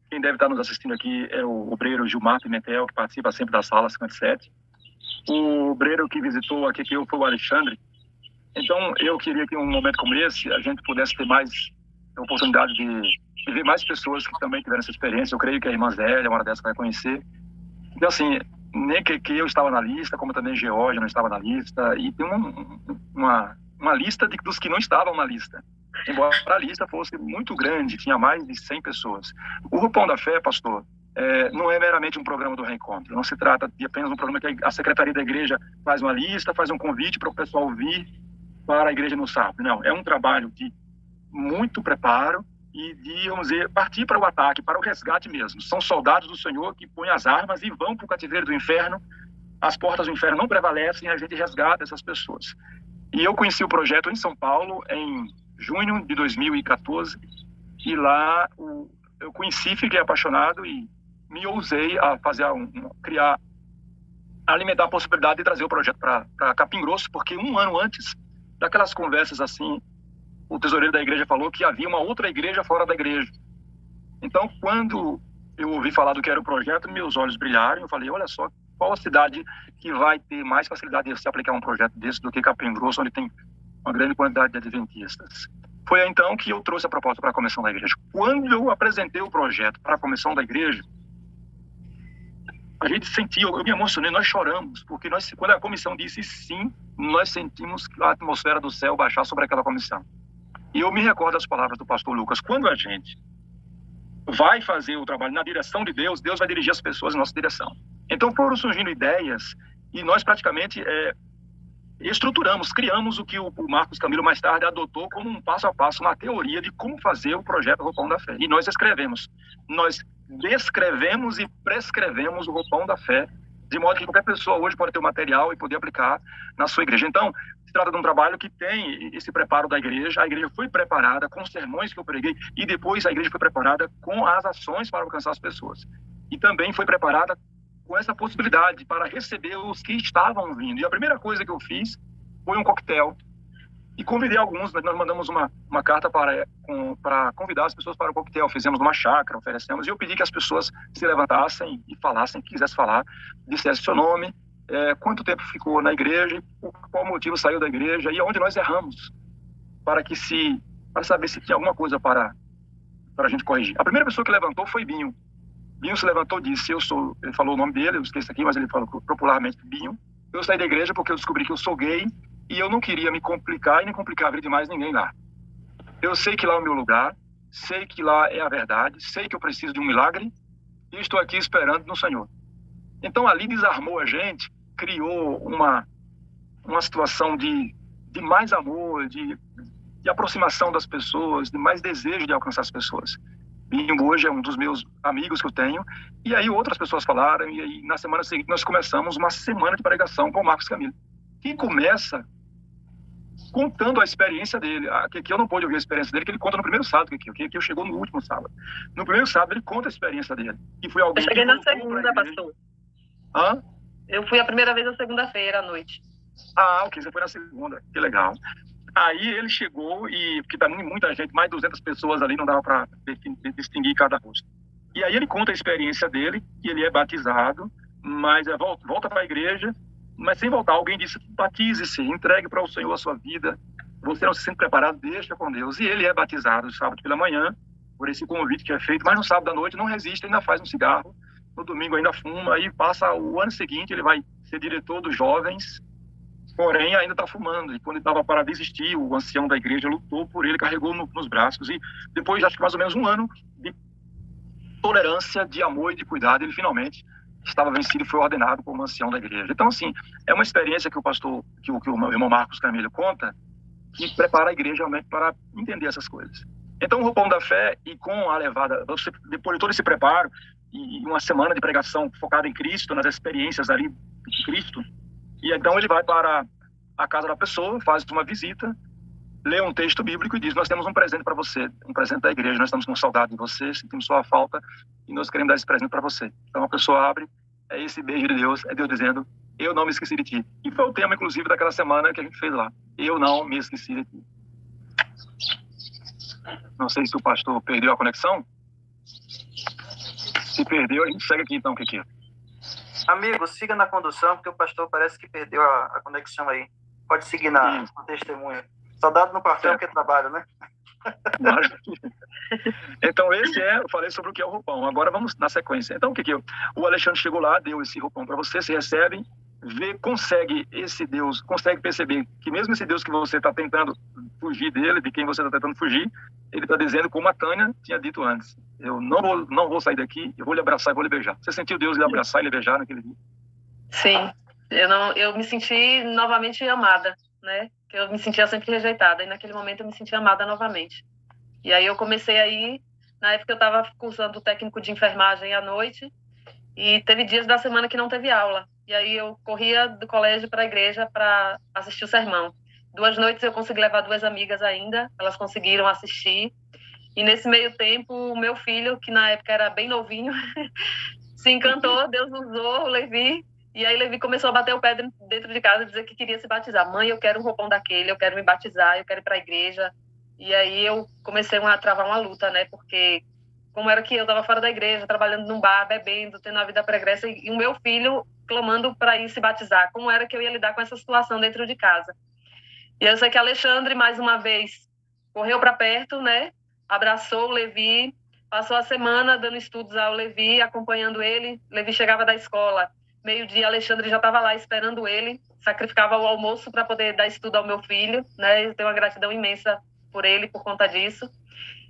Quem deve estar nos assistindo aqui é o obreiro Gilmar Pimentel, que participa sempre da sala 57. O obreiro que visitou aqui foi o Alexandre. Então, eu queria que em um momento como esse, a gente pudesse ter mais oportunidade de ver mais pessoas que também tiveram essa experiência. Eu creio que a irmã Zélia, uma dessas, vai conhecer. Então, assim, nem que eu estava na lista, como também Geórgia não estava na lista, e tem uma lista dos que não estavam na lista. Embora a lista fosse muito grande, tinha mais de 100 pessoas. O Roupão da Fé, pastor, não é meramente um programa do reencontro. Não se trata de apenas um programa que a Secretaria da Igreja faz uma lista, faz um convite para o pessoal vir para a igreja no sábado. Não, é um trabalho de muito preparo e de, vamos dizer, partir para o ataque, para o resgate mesmo. São soldados do Senhor que põem as armas e vão para o cativeiro do inferno. As portas do inferno não prevalecem e a gente resgata essas pessoas. E eu conheci o projeto em São Paulo em junho de 2014 e lá eu conheci, fiquei apaixonado e me ousei a fazer alimentar a possibilidade de trazer o projeto para Capim Grosso, porque um ano antes daquelas conversas assim, o tesoureiro da igreja falou que havia uma outra igreja fora da igreja. Então, quando eu ouvi falar do que era o projeto, meus olhos brilharam. Eu falei, olha só, qual a cidade que vai ter mais facilidade de se aplicar um projeto desse do que Capim Grosso, onde tem uma grande quantidade de adventistas. Foi aí, então, que eu trouxe a proposta para a comissão da igreja. Quando eu apresentei o projeto para a comissão da igreja, a gente sentiu, eu me emocionei, nós choramos, porque quando a comissão disse sim, nós sentimos a atmosfera do céu baixar sobre aquela comissão. E eu me recordo das palavras do pastor Lucas, quando a gente vai fazer o trabalho na direção de Deus, Deus vai dirigir as pessoas em nossa direção. Então foram surgindo ideias e nós praticamente estruturamos, criamos o que o Marcos Camilo mais tarde adotou como um passo a passo, uma teoria de como fazer o projeto Roupão da Fé. E nós escrevemos, nós descrevemos e prescrevemos o roupão da fé, de modo que qualquer pessoa hoje pode ter o material e poder aplicar na sua igreja. Então, se trata de um trabalho que tem esse preparo da igreja. A igreja foi preparada com os sermões que eu preguei e depois a igreja foi preparada com as ações para alcançar as pessoas. E também foi preparada com essa possibilidade para receber os que estavam vindo. E a primeira coisa que eu fiz foi um coquetel e convidei alguns. Nós mandamos uma carta para convidar as pessoas para o coquetel. Fizemos uma chácara, oferecemos, e eu pedi que as pessoas se levantassem e falassem, que quisesse falar, dissesse seu nome, quanto tempo ficou na igreja, por qual motivo saiu da igreja e onde nós erramos, para saber se tinha alguma coisa para a gente corrigir. A primeira pessoa que levantou foi Binho. Binho se levantou e disse, ele falou o nome dele, eu esqueço aqui, mas ele falou popularmente Binho. Eu saí da igreja porque eu descobri que eu sou gay e eu não queria me complicar e nem complicar a vida de mais ninguém lá. Eu sei que lá é o meu lugar, sei que lá é a verdade, sei que eu preciso de um milagre e estou aqui esperando no Senhor. Então ali desarmou a gente, criou uma situação de mais amor, de aproximação das pessoas, de mais desejo de alcançar as pessoas. Binho hoje é um dos meus amigos que eu tenho, e aí outras pessoas falaram, e aí na semana seguinte nós começamos uma semana de pregação com o Marcos Camilo, que começa contando a experiência dele. Aqui eu não pude ouvir a experiência dele, que ele conta no primeiro sábado, que chegou no último sábado. No primeiro sábado ele conta a experiência dele. E foi alguém eu cheguei na segunda, pastor. Hã? Eu fui a primeira vez na segunda-feira à noite. Ah, ok, você foi na segunda, que legal. Aí ele chegou porque tá muita gente, mais de 200 pessoas ali, não dava para distinguir cada rosto. E aí ele conta a experiência dele, que ele é batizado, mas volta para a igreja, mas sem voltar. Alguém disse, batize-se, entregue para o Senhor a sua vida, você não se sente preparado, deixa com Deus. E ele é batizado no sábado pela manhã, por esse convite que é feito, mas no sábado à noite não resiste, ainda faz um cigarro, no domingo ainda fuma, aí passa o ano seguinte, ele vai ser diretor dos jovens, porém ainda está fumando. E quando ele estava para desistir, o ancião da igreja lutou por ele, carregou nos braços, e depois, acho que mais ou menos um ano de tolerância, de amor e de cuidado, ele finalmente estava vencido e foi ordenado como ancião da igreja. Então, assim, é uma experiência que o meu irmão Marcos Camilo conta, que prepara a igreja realmente para entender essas coisas. Então, o roupão da fé, e com a levada, depois de todo esse preparo, e uma semana de pregação focada em Cristo, nas experiências ali de Cristo, e então ele vai para a casa da pessoa, faz uma visita, lê um texto bíblico e diz, nós temos um presente para você, um presente da igreja, nós estamos com saudade de você, sentimos sua falta e nós queremos dar esse presente para você. Então a pessoa abre, é esse beijo de Deus, é Deus dizendo, eu não me esqueci de ti. E foi o tema, inclusive, daquela semana que a gente fez lá, eu não me esqueci de ti. Não sei se o pastor perdeu a conexão. Se perdeu, a gente segue aqui então, Kiki. Amigo, siga na condução, porque o pastor parece que perdeu a conexão aí. Pode seguir no testemunho. Soldado no quartel que trabalha, né? Então eu falei sobre o que é o roupão. Agora vamos na sequência. Então o Alexandre chegou lá, deu esse roupão para você, você recebe, consegue perceber que mesmo esse Deus que você está tentando fugir dele, de quem você está tentando fugir, ele está dizendo, como a Tânia tinha dito antes, eu não vou sair daqui, eu vou lhe abraçar e vou lhe beijar. Você sentiu Deus lhe abraçar e lhe beijar naquele dia? Sim, eu me senti novamente amada, né? Eu me sentia sempre rejeitada, e naquele momento eu me senti amada novamente. E aí eu comecei aí, na época eu estava cursando o técnico de enfermagem à noite, e teve dias da semana que não teve aula. E aí eu corria do colégio para a igreja para assistir o sermão. 2 noites eu consegui levar 2 amigas ainda, elas conseguiram assistir. E nesse meio tempo, o meu filho, que na época era bem novinho, se encantou, Deus usou o Levi. E aí Levi começou a bater o pé dentro de casa e dizer que queria se batizar. Mãe, eu quero um roupão daquele, eu quero me batizar, eu quero ir para a igreja. E aí eu comecei a travar uma luta, né? Porque como era que eu estava fora da igreja, trabalhando num bar, bebendo, tendo a vida pregressa, e o meu filho clamando para ir se batizar. Como era que eu ia lidar com essa situação dentro de casa? E eu sei que Alexandre, mais uma vez, correu para perto, né? Abraçou o Levi, passou a semana dando estudos ao Levi, acompanhando ele. Levi chegava da escola, meio-dia, Alexandre já estava lá esperando ele, sacrificava o almoço para poder dar estudo ao meu filho, né? Eu tenho uma gratidão imensa por ele, por conta disso.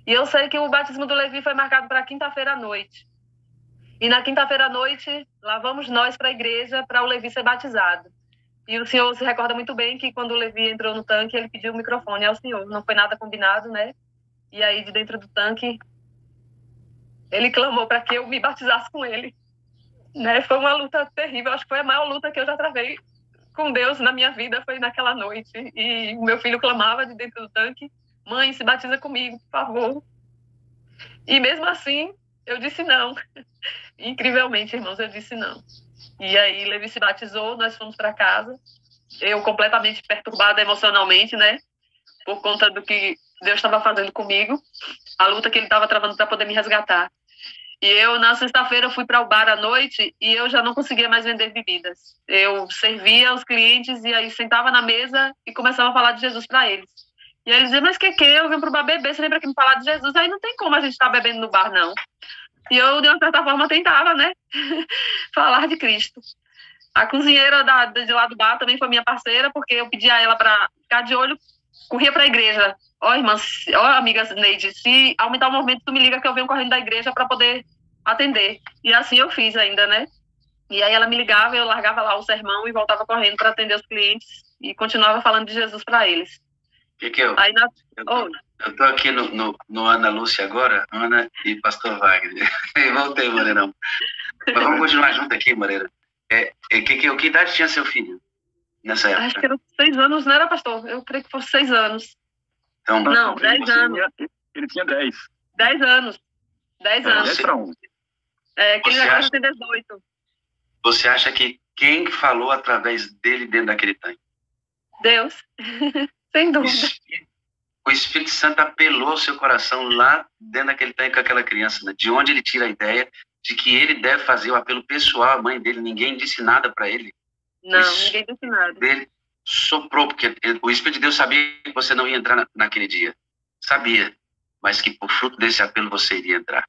E eu sei que o batismo do Levi foi marcado para quinta-feira à noite. E na quinta-feira à noite, lá vamos nós para a igreja para o Levi ser batizado. E o senhor se recorda muito bem que quando o Levi entrou no tanque, ele pediu o microfone ao senhor. Não foi nada combinado, né? E aí, de dentro do tanque, ele clamou para que eu me batizasse com ele. Né? Foi uma luta terrível, acho que foi a maior luta que eu já travei com Deus na minha vida, foi naquela noite. E o meu filho clamava de dentro do tanque: mãe, se batiza comigo, por favor. E mesmo assim, eu disse não. Incrivelmente, irmãos, eu disse não. E aí Levi se batizou, nós fomos para casa, eu completamente perturbada emocionalmente, né? Por conta do que Deus estava fazendo comigo, a luta que ele estava travando para poder me resgatar. E eu, na sexta-feira, fui para o bar à noite e eu já não conseguia mais vender bebidas. Eu servia os clientes e aí sentava na mesa e começava a falar de Jesus para eles. E aí eles diziam: mas que eu vim para o bar beber, você lembra que me falar de Jesus? Aí não tem como a gente estar bebendo no bar, não. E eu, de uma certa forma, tentava, né? falar de Cristo. A cozinheira de lá do bar também foi minha parceira, porque eu pedi a ela para ficar de olho, corria para a igreja. Ó, irmã, ó, amiga Neide, se aumentar o movimento, tu me liga que eu venho correndo da igreja para poder atender. E assim eu fiz ainda, né? E aí ela me ligava, eu largava lá o sermão e voltava correndo para atender os clientes e continuava falando de Jesus para eles. Aí eu tô aqui no Ana Lúcia agora, Ana e Pastor Wagner. Voltei, Moreirão. Mas vamos continuar junto aqui, Moreira. Que idade tinha seu filho nessa época? Acho que era 6 anos, não era, pastor? Eu creio que fosse 6 anos. Então, não, 10 anos. Ele tinha 10. 10 anos. 10 anos. 10 para 11. Que ele já tem 18. Você acha que quem falou através dele dentro daquele tanque? Deus. Sem dúvida. O Espírito Santo apelou ao seu coração lá dentro daquele tanque com aquela criança, né? De onde ele tira a ideia de que ele deve fazer o apelo pessoal à mãe dele. Ninguém disse nada para ele. Não, ninguém disse nada. Ele soprou, porque o Espírito de Deus sabia que você não ia entrar naquele dia. Sabia. Mas que por fruto desse apelo você iria entrar.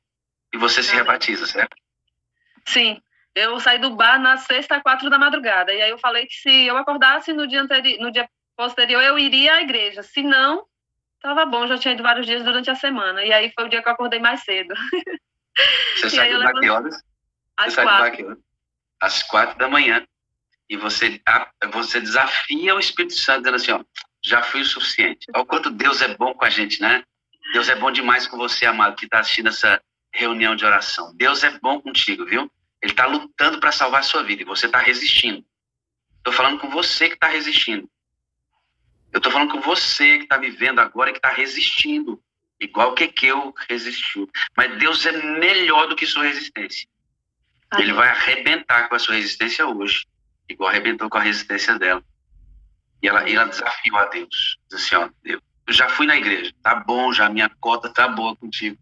E você se rebatiza, certo? Sim. Eu saí do bar na sexta, 4 da madrugada. E aí eu falei que se eu acordasse no dia posterior, eu iria à igreja. Se não, tava bom. Já tinha ido vários dias durante a semana. E aí foi o dia que eu acordei mais cedo. Você saiu lá que horas? Às 4. Às 4 da manhã. E você desafia o Espírito Santo, dizendo assim, ó, já fui o suficiente. Olha o quanto Deus é bom com a gente, né? Deus é bom demais com você, amado, que está assistindo essa reunião de oração. Deus é bom contigo, viu? Ele está lutando para salvar a sua vida e você está resistindo. Estou falando com você que está resistindo. Eu estou falando com você que está vivendo agora e que está resistindo. Igual que eu resistiu. Mas Deus é melhor do que sua resistência. Ele vai arrebentar com a sua resistência hoje. Igual arrebentou com a resistência dela. E ela desafiou a Deus. Diz assim, ó, eu já fui na igreja. Tá bom já, minha cota tá boa contigo.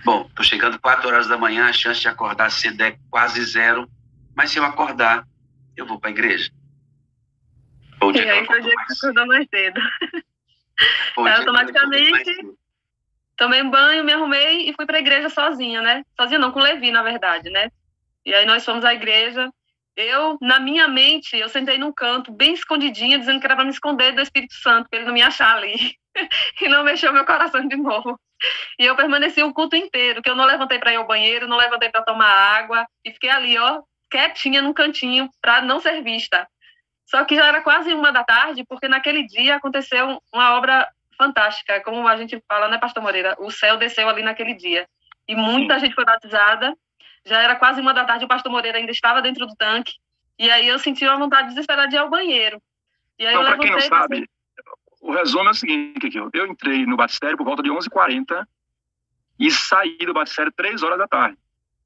Bom, tô chegando 4 horas da manhã, a chance de acordar cedo é quase 0. Mas se eu acordar, eu vou para a igreja. E aí foi o dia que você acordou mais cedo. Aí, automaticamente, tomei um banho, me arrumei e fui para a igreja sozinha, né? Sozinha não, com o Levi, na verdade, né? E aí nós fomos à igreja. Eu, na minha mente, eu sentei num canto, bem escondidinha, dizendo que era para me esconder do Espírito Santo, para ele não me achar ali. E não mexeu meu coração de novo. E eu permaneci o culto inteiro, que eu não levantei para ir ao banheiro, não levantei para tomar água, e fiquei ali, ó, quietinha num cantinho, para não ser vista. Só que já era quase 1 da tarde, porque naquele dia aconteceu uma obra fantástica, como a gente fala, né, Pastor Moreira? O céu desceu ali naquele dia. E muita gente foi batizada. Já era quase 1 da tarde, o Pastor Moreira ainda estava dentro do tanque. E aí eu senti uma vontade desesperada de ir ao banheiro. E aí então, eu para quem não sabe, o resumo é o seguinte, aqui, eu entrei no batistério por volta de 11h40 e saí do batistério 3 horas da tarde,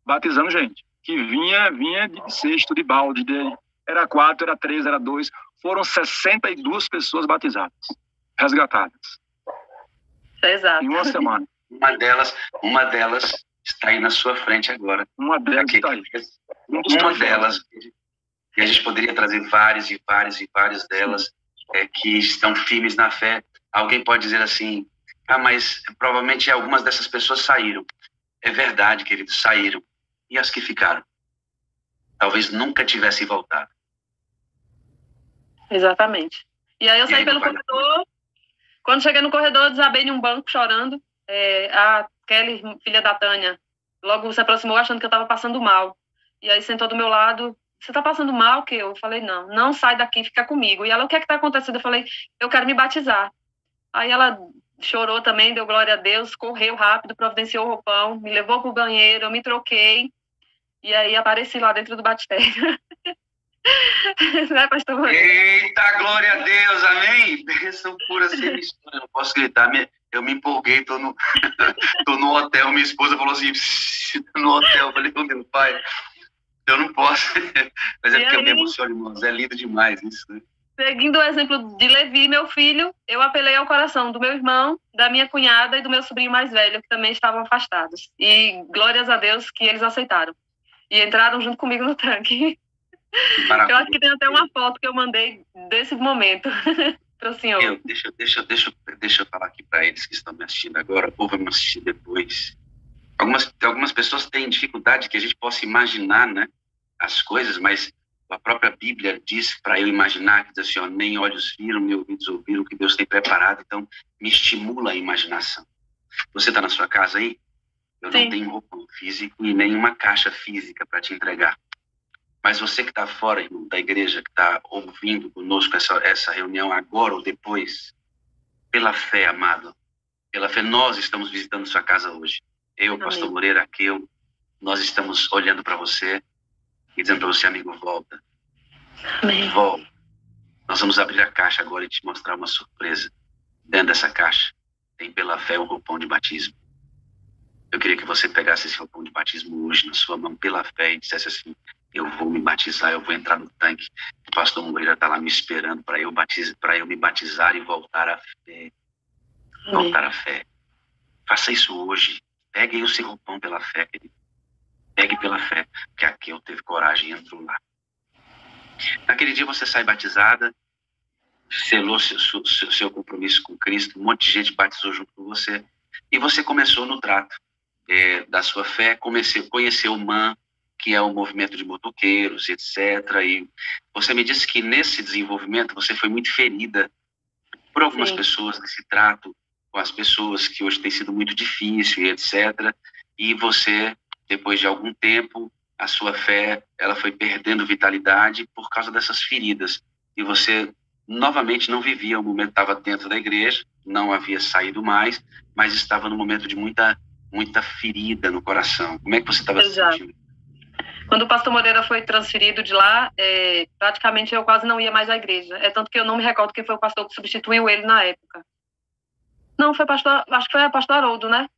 batizando gente, que vinha de cesto, de balde, era 4, era 3, era 2, foram 62 pessoas batizadas, resgatadas. Exato. Em uma semana. Uma delas está aí na sua frente agora. Uma delas está aí. Uma delas, e a gente poderia trazer várias delas que estão firmes na fé. Alguém pode dizer assim, mas provavelmente algumas dessas pessoas saíram. É verdade, queridos, saíram. E as que ficaram? Talvez nunca tivessem voltado. Exatamente. E aí eu saí pelo corredor. Quando cheguei no corredor, eu desabei em um banco chorando. A Kelly, filha da Tânia, logo se aproximou achando que eu estava passando mal. E aí sentou do meu lado. Você está passando mal, que eu falei, não sai daqui, fica comigo. E ela, o que é que está acontecendo? Eu falei, eu quero me batizar. Aí ela chorou também, deu glória a Deus, correu rápido, providenciou o roupão, me levou pro banheiro, eu me troquei, e aí apareci lá dentro do batistério. Né, pastor Moreira? Eita, glória a Deus, amém? Bênção pura sem mistura, eu não posso gritar, eu me empolguei, tô no hotel, minha esposa falou assim, no hotel, eu falei, meu pai, eu não posso, mas é porque eu me emociono, irmãos, é lindo demais isso, né? Seguindo o exemplo de Levi, meu filho, eu apelei ao coração do meu irmão, da minha cunhada e do meu sobrinho mais velho, que também estavam afastados. E glórias a Deus que eles aceitaram. E entraram junto comigo no tanque. Eu acho que tem até uma foto que eu mandei desse momento para o senhor. Deixa eu falar aqui para eles que estão me assistindo agora, ou vão me assistir depois. Algumas pessoas têm dificuldade que a gente possa imaginar, né, as coisas, mas a própria Bíblia diz para eu imaginar, que diz assim, ó, nem olhos viram, nem ouvidos ouviram o que Deus tem preparado, então me estimula a imaginação. Você está na sua casa aí? Eu Sim. Não tenho roupão físico e nem uma caixa física para te entregar. Mas você que está fora, irmão, da igreja, que está ouvindo conosco essa reunião agora ou depois, pela fé, amado, pela fé, nós estamos visitando sua casa hoje. Eu, Amém. Pastor Moreira, Aqueu, nós estamos olhando para você e dizendo para você, amigo, volta. Amém. Volta. Nós vamos abrir a caixa agora e te mostrar uma surpresa. Dentro dessa caixa tem pela fé o roupão de batismo. Eu queria que você pegasse esse roupão de batismo hoje na sua mão pela fé e dissesse assim, eu vou me batizar, eu vou entrar no tanque. O pastor Moreira está lá me esperando para eu me batizar e voltar à fé. Amém. Voltar à fé. Faça isso hoje. Pegue aí o seu roupão pela fé, querido. Pegue pela fé, que Aqueu teve coragem e entrou lá. Naquele dia você sai batizada, selou seu compromisso com Cristo, um monte de gente batizou junto com você, e você começou no trato da sua fé, conheceu o MAN, que é o movimento de motoqueiros, etc. E você me disse que nesse desenvolvimento você foi muito ferida por algumas Sim. pessoas nesse trato com as pessoas, que hoje tem sido muito difícil, e etc. E você, depois de algum tempo, a sua fé ela foi perdendo vitalidade por causa dessas feridas. E você novamente não vivia o momento, estava dentro da igreja, não havia saído mais, mas estava num momento de muita ferida no coração. Como é que você estava se sentindo? Quando o pastor Moreira foi transferido de lá, praticamente eu quase não ia mais à igreja. É tanto que eu não me recordo quem foi o pastor que substituiu ele na época. Não, foi pastor, acho que foi o pastor Haroldo, né?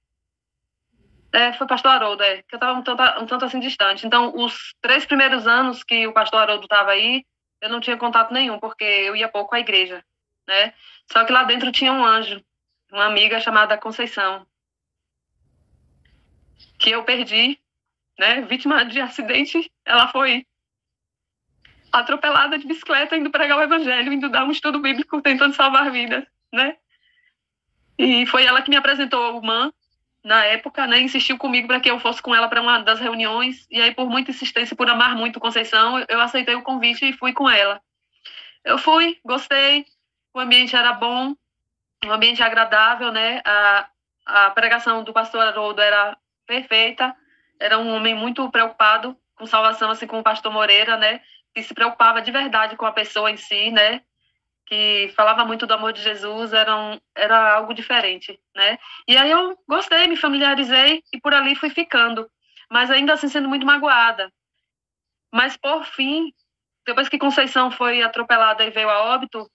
Foi o pastor Haroldo, que eu estava um tanto assim distante. Então, os 3 primeiros anos que o pastor Haroldo estava aí, eu não tinha contato nenhum, porque eu ia pouco à igreja, né? Só que lá dentro tinha um anjo, uma amiga chamada Conceição, que eu perdi, né? Vítima de acidente. Ela foi atropelada de bicicleta, indo pregar o evangelho, indo dar um estudo bíblico, tentando salvar vidas, né? E foi ela que me apresentou o MAN, na época, né? Insistiu comigo para que eu fosse com ela para uma das reuniões, e aí por muita insistência, por amar muito Conceição, eu aceitei o convite e fui com ela. Eu fui, gostei, o ambiente era bom, um ambiente agradável, né? A pregação do pastor Haroldo era perfeita, era um homem muito preocupado com salvação, assim como o pastor Moreira, né? Que se preocupava de verdade com a pessoa em si, né? Que falava muito do amor de Jesus, era algo diferente, né? E aí eu gostei, me familiarizei e por ali fui ficando, mas ainda assim sendo muito magoada. Mas por fim, depois que Conceição foi atropelada e veio a óbito,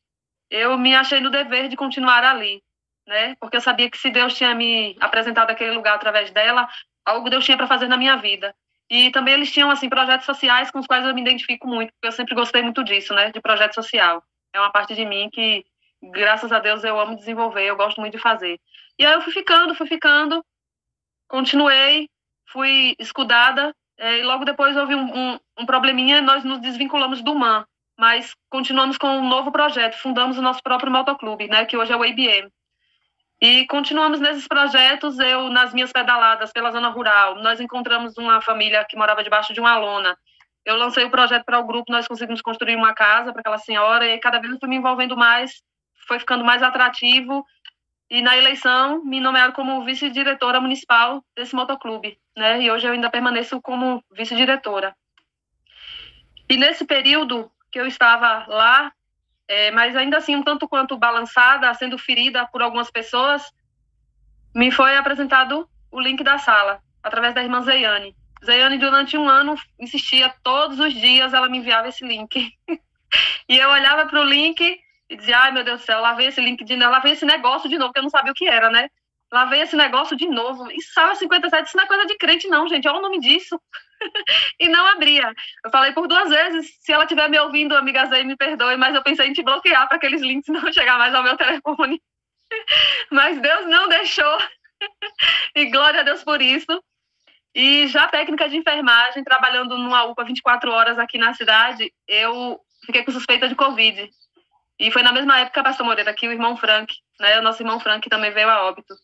eu me achei no dever de continuar ali, né? Porque eu sabia que se Deus tinha me apresentado aquele lugar através dela, algo Deus tinha para fazer na minha vida. E também eles tinham, assim, projetos sociais com os quais eu me identifico muito, porque eu sempre gostei muito disso, né? De projeto social. É uma parte de mim que, graças a Deus, eu amo desenvolver, eu gosto muito de fazer. E aí eu fui ficando, continuei, fui escudada, e logo depois houve um probleminha, nós nos desvinculamos do MAN, mas continuamos com um novo projeto, fundamos o nosso próprio motoclube, né, que hoje é o ABM. E continuamos nesses projetos, eu nas minhas pedaladas pela zona rural, nós encontramos uma família que morava debaixo de uma lona. Eu lancei o projeto para o grupo, nós conseguimos construir uma casa para aquela senhora, e cada vez eu fui me envolvendo mais, foi ficando mais atrativo, e na eleição me nomearam como vice-diretora municipal desse motoclube, né? E hoje eu ainda permaneço como vice-diretora. E nesse período que eu estava lá, mas ainda assim um tanto quanto balançada, sendo ferida por algumas pessoas, me foi apresentado o link da sala, através da irmã Zeiane. Zeiane, durante um ano, insistia todos os dias, ela me enviava esse link. E eu olhava para o link e dizia, ai meu Deus do céu, lá veio esse link de novo, lá veio esse negócio de novo, que eu não sabia o que era, né? Lá veio esse negócio de novo. E Sala 57, isso não é coisa de crente não, gente, olha o nome disso. E não abria. Eu falei por 2 vezes, se ela estiver me ouvindo, amiga Zé, me perdoe, mas eu pensei em te bloquear para aqueles links não chegar mais ao meu telefone. Mas Deus não deixou. E glória a Deus por isso. E já técnica de enfermagem, trabalhando numa UPA 24 horas aqui na cidade, eu fiquei com suspeita de Covid. E foi na mesma época, pastor Moreira, que o irmão Frank, né, o nosso irmão Frank também veio a óbito.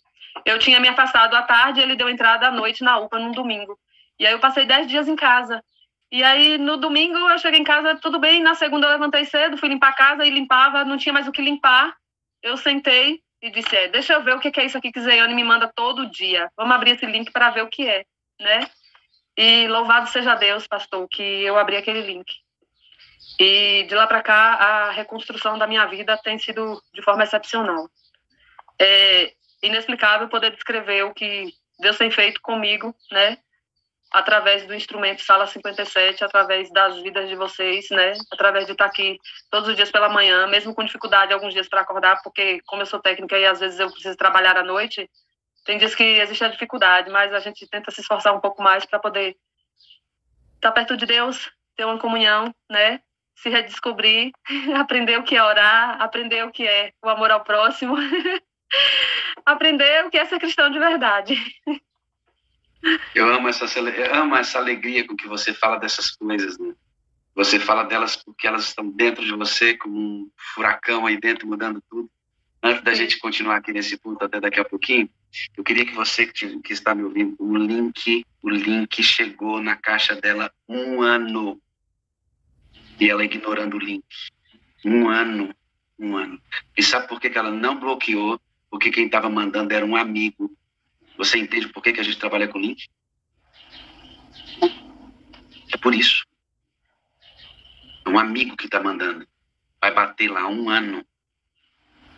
Eu tinha me afastado à tarde, ele deu entrada à noite na UPA, num domingo. E aí eu passei 10 dias em casa. E aí no domingo eu cheguei em casa, tudo bem, na segunda eu levantei cedo, fui limpar a casa e limpava, não tinha mais o que limpar. Eu sentei e disse, deixa eu ver o que é isso aqui que Zeiane me manda todo dia. Vamos abrir esse link para ver o que é, né? E louvado seja Deus, pastor, que eu abri aquele link. E de lá para cá, a reconstrução da minha vida tem sido de forma excepcional. É inexplicável poder descrever o que Deus tem feito comigo, né? Através do instrumento Sala 57, através das vidas de vocês, né? Através de estar aqui todos os dias pela manhã, mesmo com dificuldade alguns dias para acordar, porque como eu sou técnica e às vezes eu preciso trabalhar à noite, tem dias que existe a dificuldade, mas a gente tenta se esforçar um pouco mais para poder estar perto de Deus, ter uma comunhão, né? Se redescobrir, aprender o que é orar, aprender o que é o amor ao próximo, aprender o que é ser cristão de verdade. Eu amo essa alegria com que você fala dessas coisas, né? Você fala delas porque elas estão dentro de você, como um furacão aí dentro, mudando tudo. Antes da gente continuar aqui nesse ponto até daqui a pouquinho, eu queria que você que está me ouvindo, o link chegou na caixa dela 1 ano. E ela ignorando o link. 1 ano. E sabe por que ela não bloqueou? Porque quem estava mandando era um amigo. Você entende por que a gente trabalha com link? É por isso. É um amigo que está mandando. Vai bater lá 1 ano.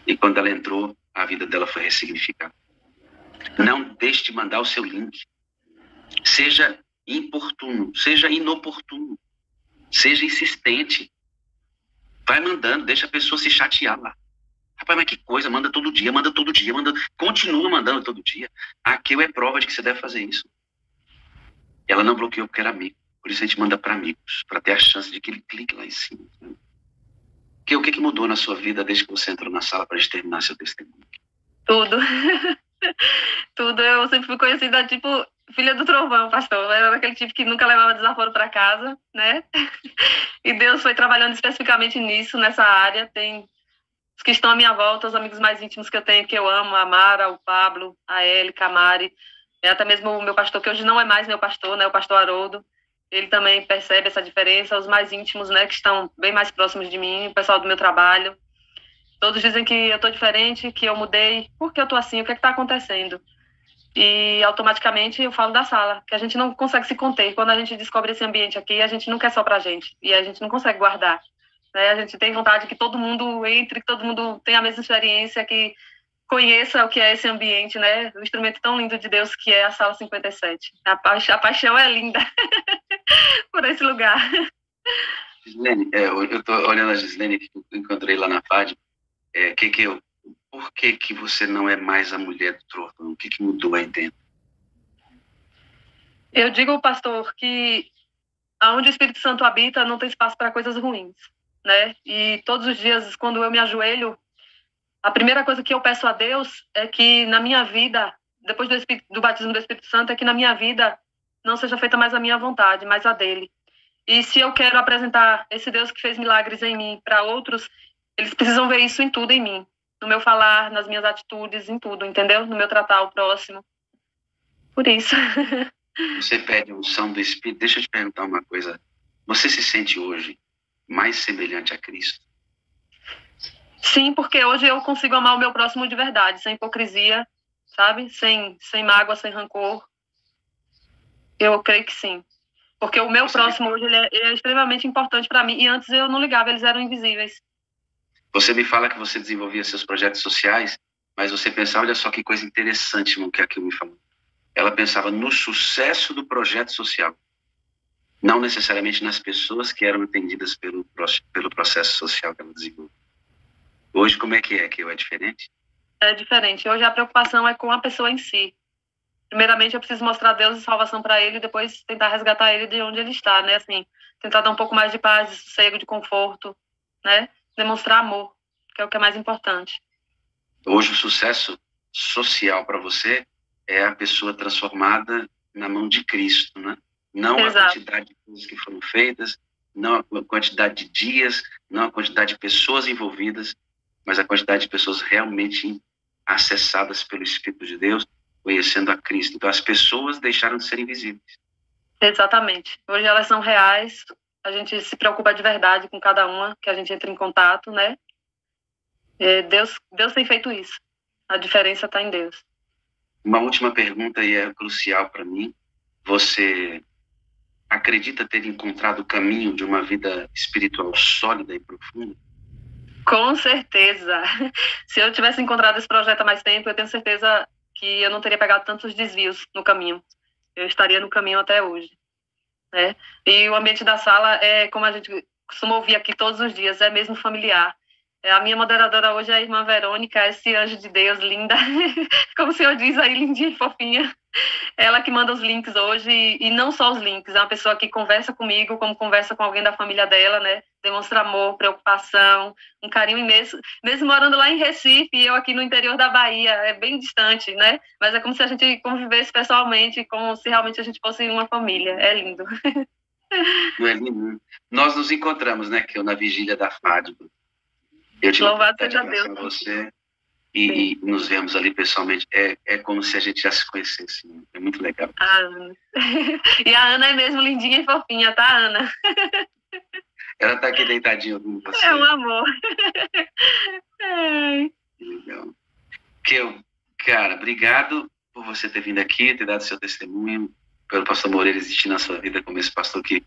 E quando ela entrou, a vida dela foi ressignificada. Não deixe de mandar o seu link. Seja importuno, seja inoportuno. Seja insistente. Vai mandando, deixa a pessoa se chatear lá. Rapaz, mas que coisa, manda todo dia, continua mandando todo dia. Aquilo é prova de que você deve fazer isso. Ela não bloqueou porque era amigo. Por isso a gente manda para amigos, para ter a chance de que ele clique lá em cima. O que mudou na sua vida desde que você entrou na sala para a gente terminar seu testemunho? Tudo. Tudo. Eu sempre fui conhecida, tipo, filha do trovão, pastor. Eu era aquele tipo que nunca levava desaforo para casa, né? E Deus foi trabalhando especificamente nisso, nessa área. Tem os que estão à minha volta, os amigos mais íntimos que eu tenho, que eu amo, a Mara, o Pablo, a Élica, a Mari, até mesmo o meu pastor, que hoje não é mais meu pastor, né? O pastor Haroldo. Ele também percebe essa diferença, os mais íntimos, né? Que estão bem mais próximos de mim, o pessoal do meu trabalho. Todos dizem que eu estou diferente, que eu mudei. Por que eu estou assim? O que está acontecendo? E automaticamente eu falo da sala, que a gente não consegue se conter. Quando a gente descobre esse ambiente aqui, a gente não quer só pra gente. E a gente não consegue guardar. Né? A gente tem vontade que todo mundo entre, que todo mundo tenha a mesma experiência, que conheça o que é esse ambiente, né? O instrumento tão lindo de Deus que é a Sala 57. A paixão é linda por esse lugar. Gislene, eu estou olhando a Gislene que eu encontrei lá na FAD. Por que você não é mais a mulher do trovão? O que mudou aí dentro? Eu digo, pastor, que aonde o Espírito Santo habita não tem espaço para coisas ruins, né? E todos os dias, quando eu me ajoelho, a primeira coisa que eu peço a Deus é que na minha vida, depois do batismo do Espírito Santo, é que na minha vida não seja feita mais a minha vontade, mas a dele. E se eu quero apresentar esse Deus que fez milagres em mim para outros, eles precisam ver isso em tudo em mim. No meu falar, nas minhas atitudes, em tudo, entendeu? No meu tratar o próximo. Por isso. Você pede a unção do Espírito. Deixa eu te perguntar uma coisa. Você se sente hoje mais semelhante a Cristo? Sim, porque hoje eu consigo amar o meu próximo de verdade, sem hipocrisia, sabe? Sem mágoa, sem rancor. Eu creio que sim. Porque o meu próximo hoje ele é extremamente importante para mim. E antes eu não ligava, eles eram invisíveis. Você me fala que você desenvolvia seus projetos sociais, mas você pensava, olha só que coisa interessante, irmão, que aquilo me falou. Ela pensava no sucesso do projeto social, não necessariamente nas pessoas que eram atendidas pelo processo social que ela desenvolveu. Hoje, como é que é? Que é diferente? É diferente. Hoje a preocupação é com a pessoa em si. Primeiramente, eu preciso mostrar Deus e salvação para ele, e depois tentar resgatar ele de onde ele está, né? Assim, tentar dar um pouco mais de paz, de sossego, de conforto, né? Demonstrar amor, que é o que é mais importante. Hoje, o sucesso social para você é a pessoa transformada na mão de Cristo, né? Não a quantidade de coisas que foram feitas, não a quantidade de dias, não a quantidade de pessoas envolvidas, mas a quantidade de pessoas realmente acessadas pelo Espírito de Deus, conhecendo a Cristo. Então, as pessoas deixaram de ser invisíveis. Exatamente. Hoje elas são reais, a gente se preocupa de verdade com cada uma, que a gente entra em contato, né? Deus tem feito isso. A diferença está em Deus. Uma última pergunta, e é crucial para mim. Você acredita ter encontrado o caminho de uma vida espiritual sólida e profunda? Com certeza. Se eu tivesse encontrado esse projeto há mais tempo, eu tenho certeza que eu não teria pegado tantos desvios no caminho. Eu estaria no caminho até hoje, né? E o ambiente da sala é, como a gente costuma ouvir aqui todos os dias, é mesmo familiar. A minha moderadora hoje é a irmã Verônica, esse anjo de Deus, linda, como o senhor diz aí, lindinha e fofinha. Ela que manda os links hoje, e não só os links, é uma pessoa que conversa comigo, como conversa com alguém da família dela, né? Demonstra amor, preocupação, um carinho imenso. Mesmo morando lá em Recife, e eu aqui no interior da Bahia, é bem distante, né? Mas é como se a gente convivesse pessoalmente, como se realmente a gente fosse uma família. É lindo. Não é lindo? Nós nos encontramos, né, que eu na vigília da Fátima. Eu tive Louvado seja Deus. Você e nos vemos ali pessoalmente. É como se a gente já se conhecesse. Né? É muito legal. A Ana. E a Ana é mesmo lindinha e fofinha, tá, Ana? Ela tá aqui deitadinha ouvindo você. É um amor. Que legal. Cara, obrigado por você ter vindo aqui, ter dado seu testemunho, pelo pastor Moreira existir na sua vida como esse pastor que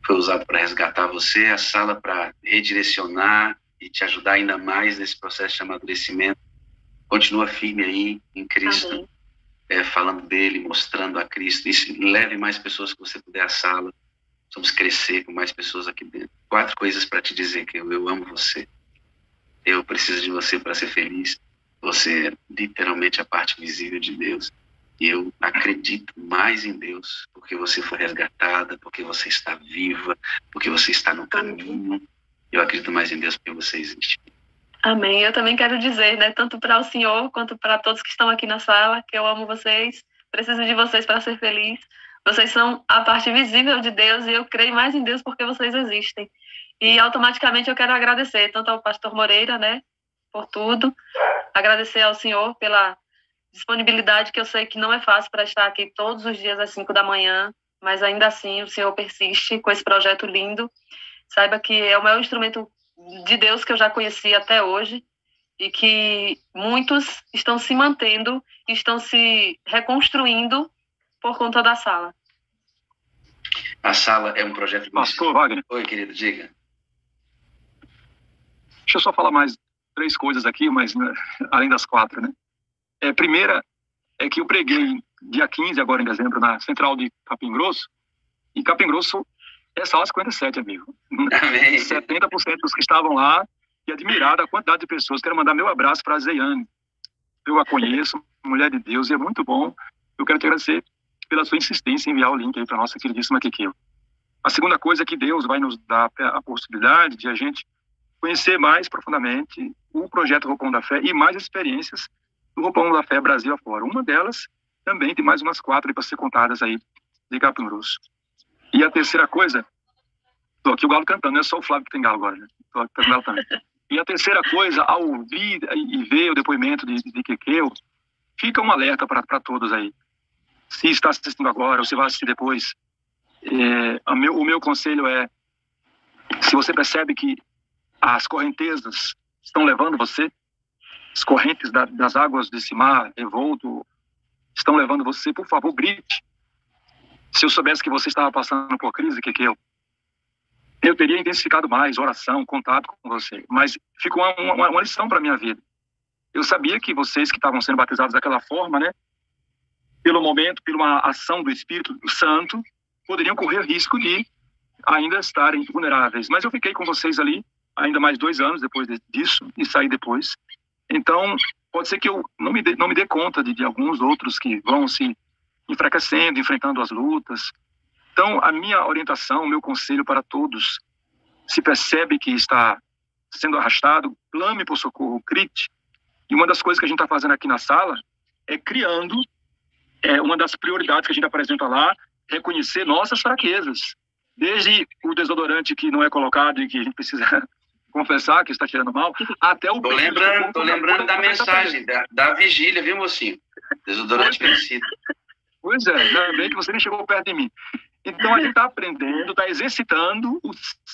foi usado para resgatar você, a sala para redirecionar e te ajudar ainda mais nesse processo de amadurecimento. Continua firme aí em Cristo, falando dele, mostrando a Cristo. E leve mais pessoas que você puder à sala. Vamos crescer com mais pessoas aqui dentro. 4 coisas para te dizer que eu amo você. Eu preciso de você para ser feliz. Você é literalmente a parte visível de Deus. E eu acredito mais em Deus, porque você foi resgatada, porque você está viva, porque você está no caminho. Eu acredito mais em Deus porque você existe. Amém. Eu também quero dizer, né, tanto para o senhor quanto para todos que estão aqui na sala, que eu amo vocês, preciso de vocês para ser feliz. Vocês são a parte visível de Deus e eu creio mais em Deus porque vocês existem. E automaticamente eu quero agradecer tanto ao pastor Moreira, né, por tudo, agradecer ao senhor pela disponibilidade, que eu sei que não é fácil para estar aqui todos os dias às 5 da manhã, mas ainda assim o senhor persiste com esse projeto lindo. Saiba que é o maior instrumento de Deus que eu já conheci até hoje e que muitos estão se mantendo, estão se reconstruindo por conta da sala. A sala é um projeto... Pastor Wagner. Oi, querido, diga. Deixa eu só falar mais 3 coisas aqui, mas além das 4, né? Primeira é que eu preguei dia 15, agora em dezembro, na Central de Capim Grosso, e Capim Grosso é sala 57, amigo. Amém. 70% dos que estavam lá, e admirado a quantidade de pessoas. Quero mandar meu abraço para a Zeiane. Eu a conheço, mulher de Deus, e é muito bom. Eu quero te agradecer pela sua insistência em enviar o link aí para a nossa queridíssima Kikeu. A segunda coisa é que Deus vai nos dar a possibilidade de a gente conhecer mais profundamente o projeto Roupão da Fé e mais experiências do Roupão da Fé Brasil afora. Uma delas também tem mais umas 4 para ser contadas aí de Capim Grosso. E a terceira coisa, tô aqui o galo cantando, não é só o Flávio que tem galo agora, né? Tô aqui o galo também. E a terceira coisa, ao ouvir e ver o depoimento de Kikeu, fica um alerta para todos aí. Se está assistindo agora ou se vai assistir depois, o meu conselho é, se você percebe que as correntezas estão levando você, as correntes das águas desse mar revolto estão levando você, por favor, grite. Se eu soubesse que você estava passando por crise, Kikeu, eu teria intensificado mais oração, contato com você. Mas ficou uma lição para a minha vida. Eu sabia que vocês que estavam sendo batizados daquela forma, né, pelo momento, pela ação do Espírito Santo, poderiam correr risco de ainda estarem vulneráveis. Mas eu fiquei com vocês ali ainda mais 2 anos depois disso e saí depois. Então, pode ser que eu não me dê conta de alguns outros que vão se enfraquecendo, enfrentando as lutas. Então, a minha orientação, o meu conselho para todos, se percebe que está sendo arrastado, clame por socorro, grite. E uma das coisas que a gente está fazendo aqui na sala é criando, uma das prioridades que a gente apresenta lá, reconhecer nossas fraquezas. Desde o desodorante que não é colocado e que a gente precisa confessar que está tirando mal, até o... Tô lembrando da mensagem, da vigília, viu, mocinho? Desodorante vencido. Pois é, ainda bem que você nem chegou perto de mim. Então, a gente está aprendendo, está exercitando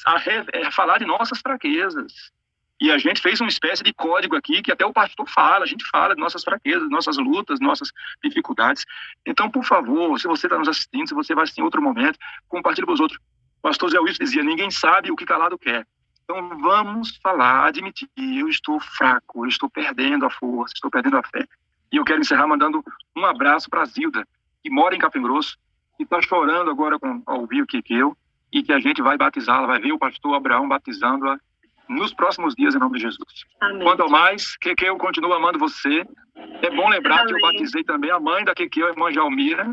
a falar de nossas fraquezas. E a gente fez uma espécie de código aqui, que até o pastor fala, a gente fala de nossas fraquezas, nossas lutas, nossas dificuldades. Então, por favor, se você está nos assistindo, se você vai assistir em outro momento, compartilhe com os outros. O pastor Zé Wilson dizia, ninguém sabe o que calado quer. Então, vamos falar, admitir, eu estou fraco, eu estou perdendo a força, estou perdendo a fé. E eu quero encerrar mandando um abraço para a Zilda, que mora em Capim Grosso, que está chorando agora ao ouvir o Kekeu, e que a gente vai batizá-la, vai ver o pastor Abraão batizando-a nos próximos dias, em nome de Jesus. Amém. Quanto ao mais, Kekeu continua amando você. É bom lembrar que eu batizei também a mãe da Kekeu, a irmã Jalmira.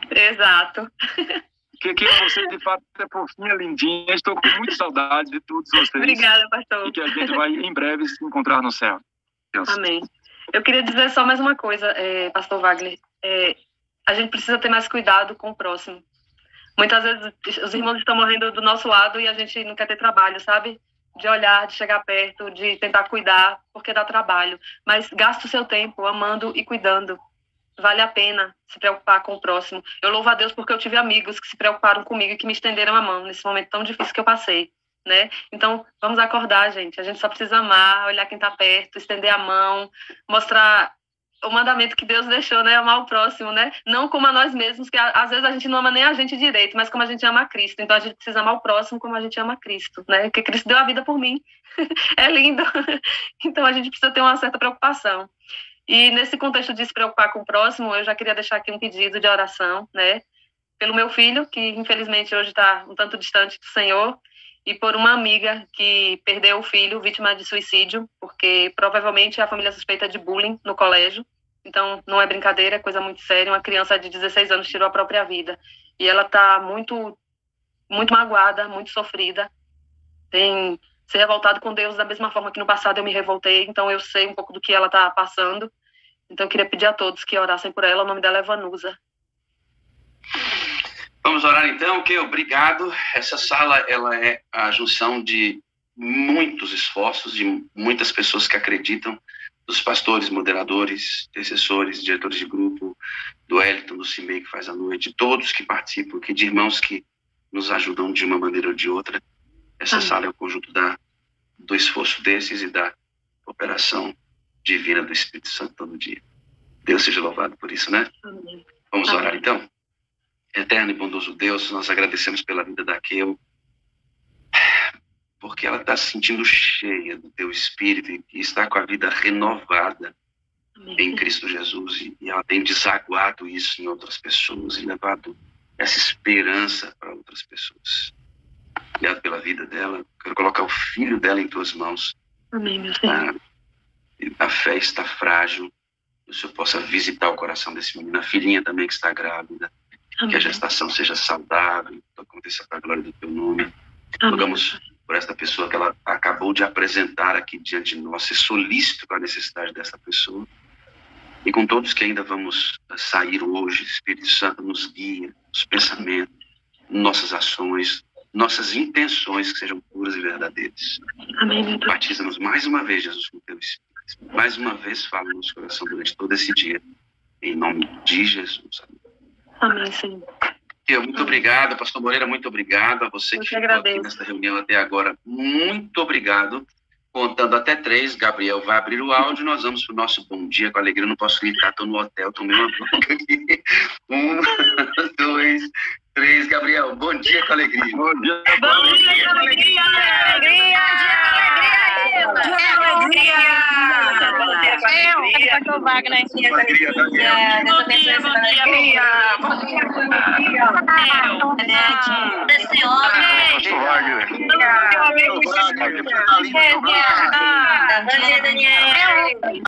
Exato. Kekeu, você de fato é fofinha, lindinha. Estou com muita saudade de todos vocês. Obrigada, pastor. E que a gente vai em breve se encontrar no céu. Deus. Amém. Eu queria dizer só mais uma coisa, pastor Wagner. A gente precisa ter mais cuidado com o próximo. Muitas vezes os irmãos estão morrendo do nosso lado e a gente não quer ter trabalho, sabe? De olhar, de chegar perto, de tentar cuidar, porque dá trabalho. Mas gasta o seu tempo amando e cuidando. Vale a pena se preocupar com o próximo. Eu louvo a Deus porque eu tive amigos que se preocuparam comigo e que me estenderam a mão nesse momento tão difícil que eu passei, né? Então, vamos acordar, gente. A gente só precisa amar, olhar quem está perto, estender a mão, mostrar o mandamento que Deus deixou, né? Amar o próximo, né? Não como a nós mesmos, que às vezes a gente não ama nem a gente direito, mas como a gente ama a Cristo. Então a gente precisa amar o próximo como a gente ama a Cristo, né? Porque Cristo deu a vida por mim. É lindo. Então a gente precisa ter uma certa preocupação. E nesse contexto de se preocupar com o próximo, eu já queria deixar aqui um pedido de oração, né? Pelo meu filho, que infelizmente hoje está um tanto distante do Senhor, e por uma amiga que perdeu o filho, vítima de suicídio, porque provavelmente a família suspeita de bullying no colégio. Então, não é brincadeira, é coisa muito séria. Uma criança de 16 anos tirou a própria vida. E ela está muito, muito magoada, muito sofrida. Tem se revoltado com Deus da mesma forma que no passado eu me revoltei. Então, eu sei um pouco do que ela está passando. Então, eu queria pedir a todos que orassem por ela. O nome dela é Vanusa. Vamos orar então, que obrigado. Essa sala, ela é a junção de muitos esforços, de muitas pessoas que acreditam, dos pastores, moderadores, intercessores, diretores de grupo, do Elton, do CIMEI que faz a noite, de todos que participam, que de irmãos que nos ajudam de uma maneira ou de outra. Essa sala é o conjunto do esforço desses e da operação divina do Espírito Santo todo dia. Deus seja louvado por isso, né? Amém. Vamos orar então? Eterno e bondoso Deus, nós agradecemos pela vida da Keu, porque ela está se sentindo cheia do Teu Espírito e está com a vida renovada em Cristo Jesus. E ela tem desaguado isso em outras pessoas e levado essa esperança para outras pessoas. Obrigado pela vida dela. Quero colocar o filho dela em Tuas mãos. Amém, meu Senhor. A fé está frágil. Que o Senhor possa visitar o coração desse menino. A filhinha também que está grávida. Amém. Que a gestação seja saudável. Que aconteça para a glória do Teu nome. Rogamos por esta pessoa que ela acabou de apresentar aqui diante de nós. Ser solícito com a necessidade dessa pessoa. E com todos que ainda vamos sair hoje, Espírito Santo nos guia, nos pensamentos, nossas ações, nossas intenções que sejam puras e verdadeiras. Amém. Batiza-nos mais uma vez, Jesus, com o Teu Espírito. Mais uma vez fala no nosso coração durante todo esse dia. Em nome de Jesus. Amém, Senhor. Muito obrigado, pastor Moreira, muito obrigado a você que ficou aqui nesta reunião até agora. Muito obrigado. Contando até 3, Gabriel vai abrir o áudio, nós vamos para o nosso bom dia com alegria. Eu não posso gritar, estou no hotel, tomei uma bronca aqui. 1, 2, 3, Gabriel. Bom dia com alegria. Bom dia. Bom dia, com alegria! Alegria! Bom dia com alegria! Bom dia com alegria! Pastor Wagner. Com alegria, Daniel. Bom dia, alegria! Bom dia com alegria! Pastor Wagner. Bom dia, Daniel!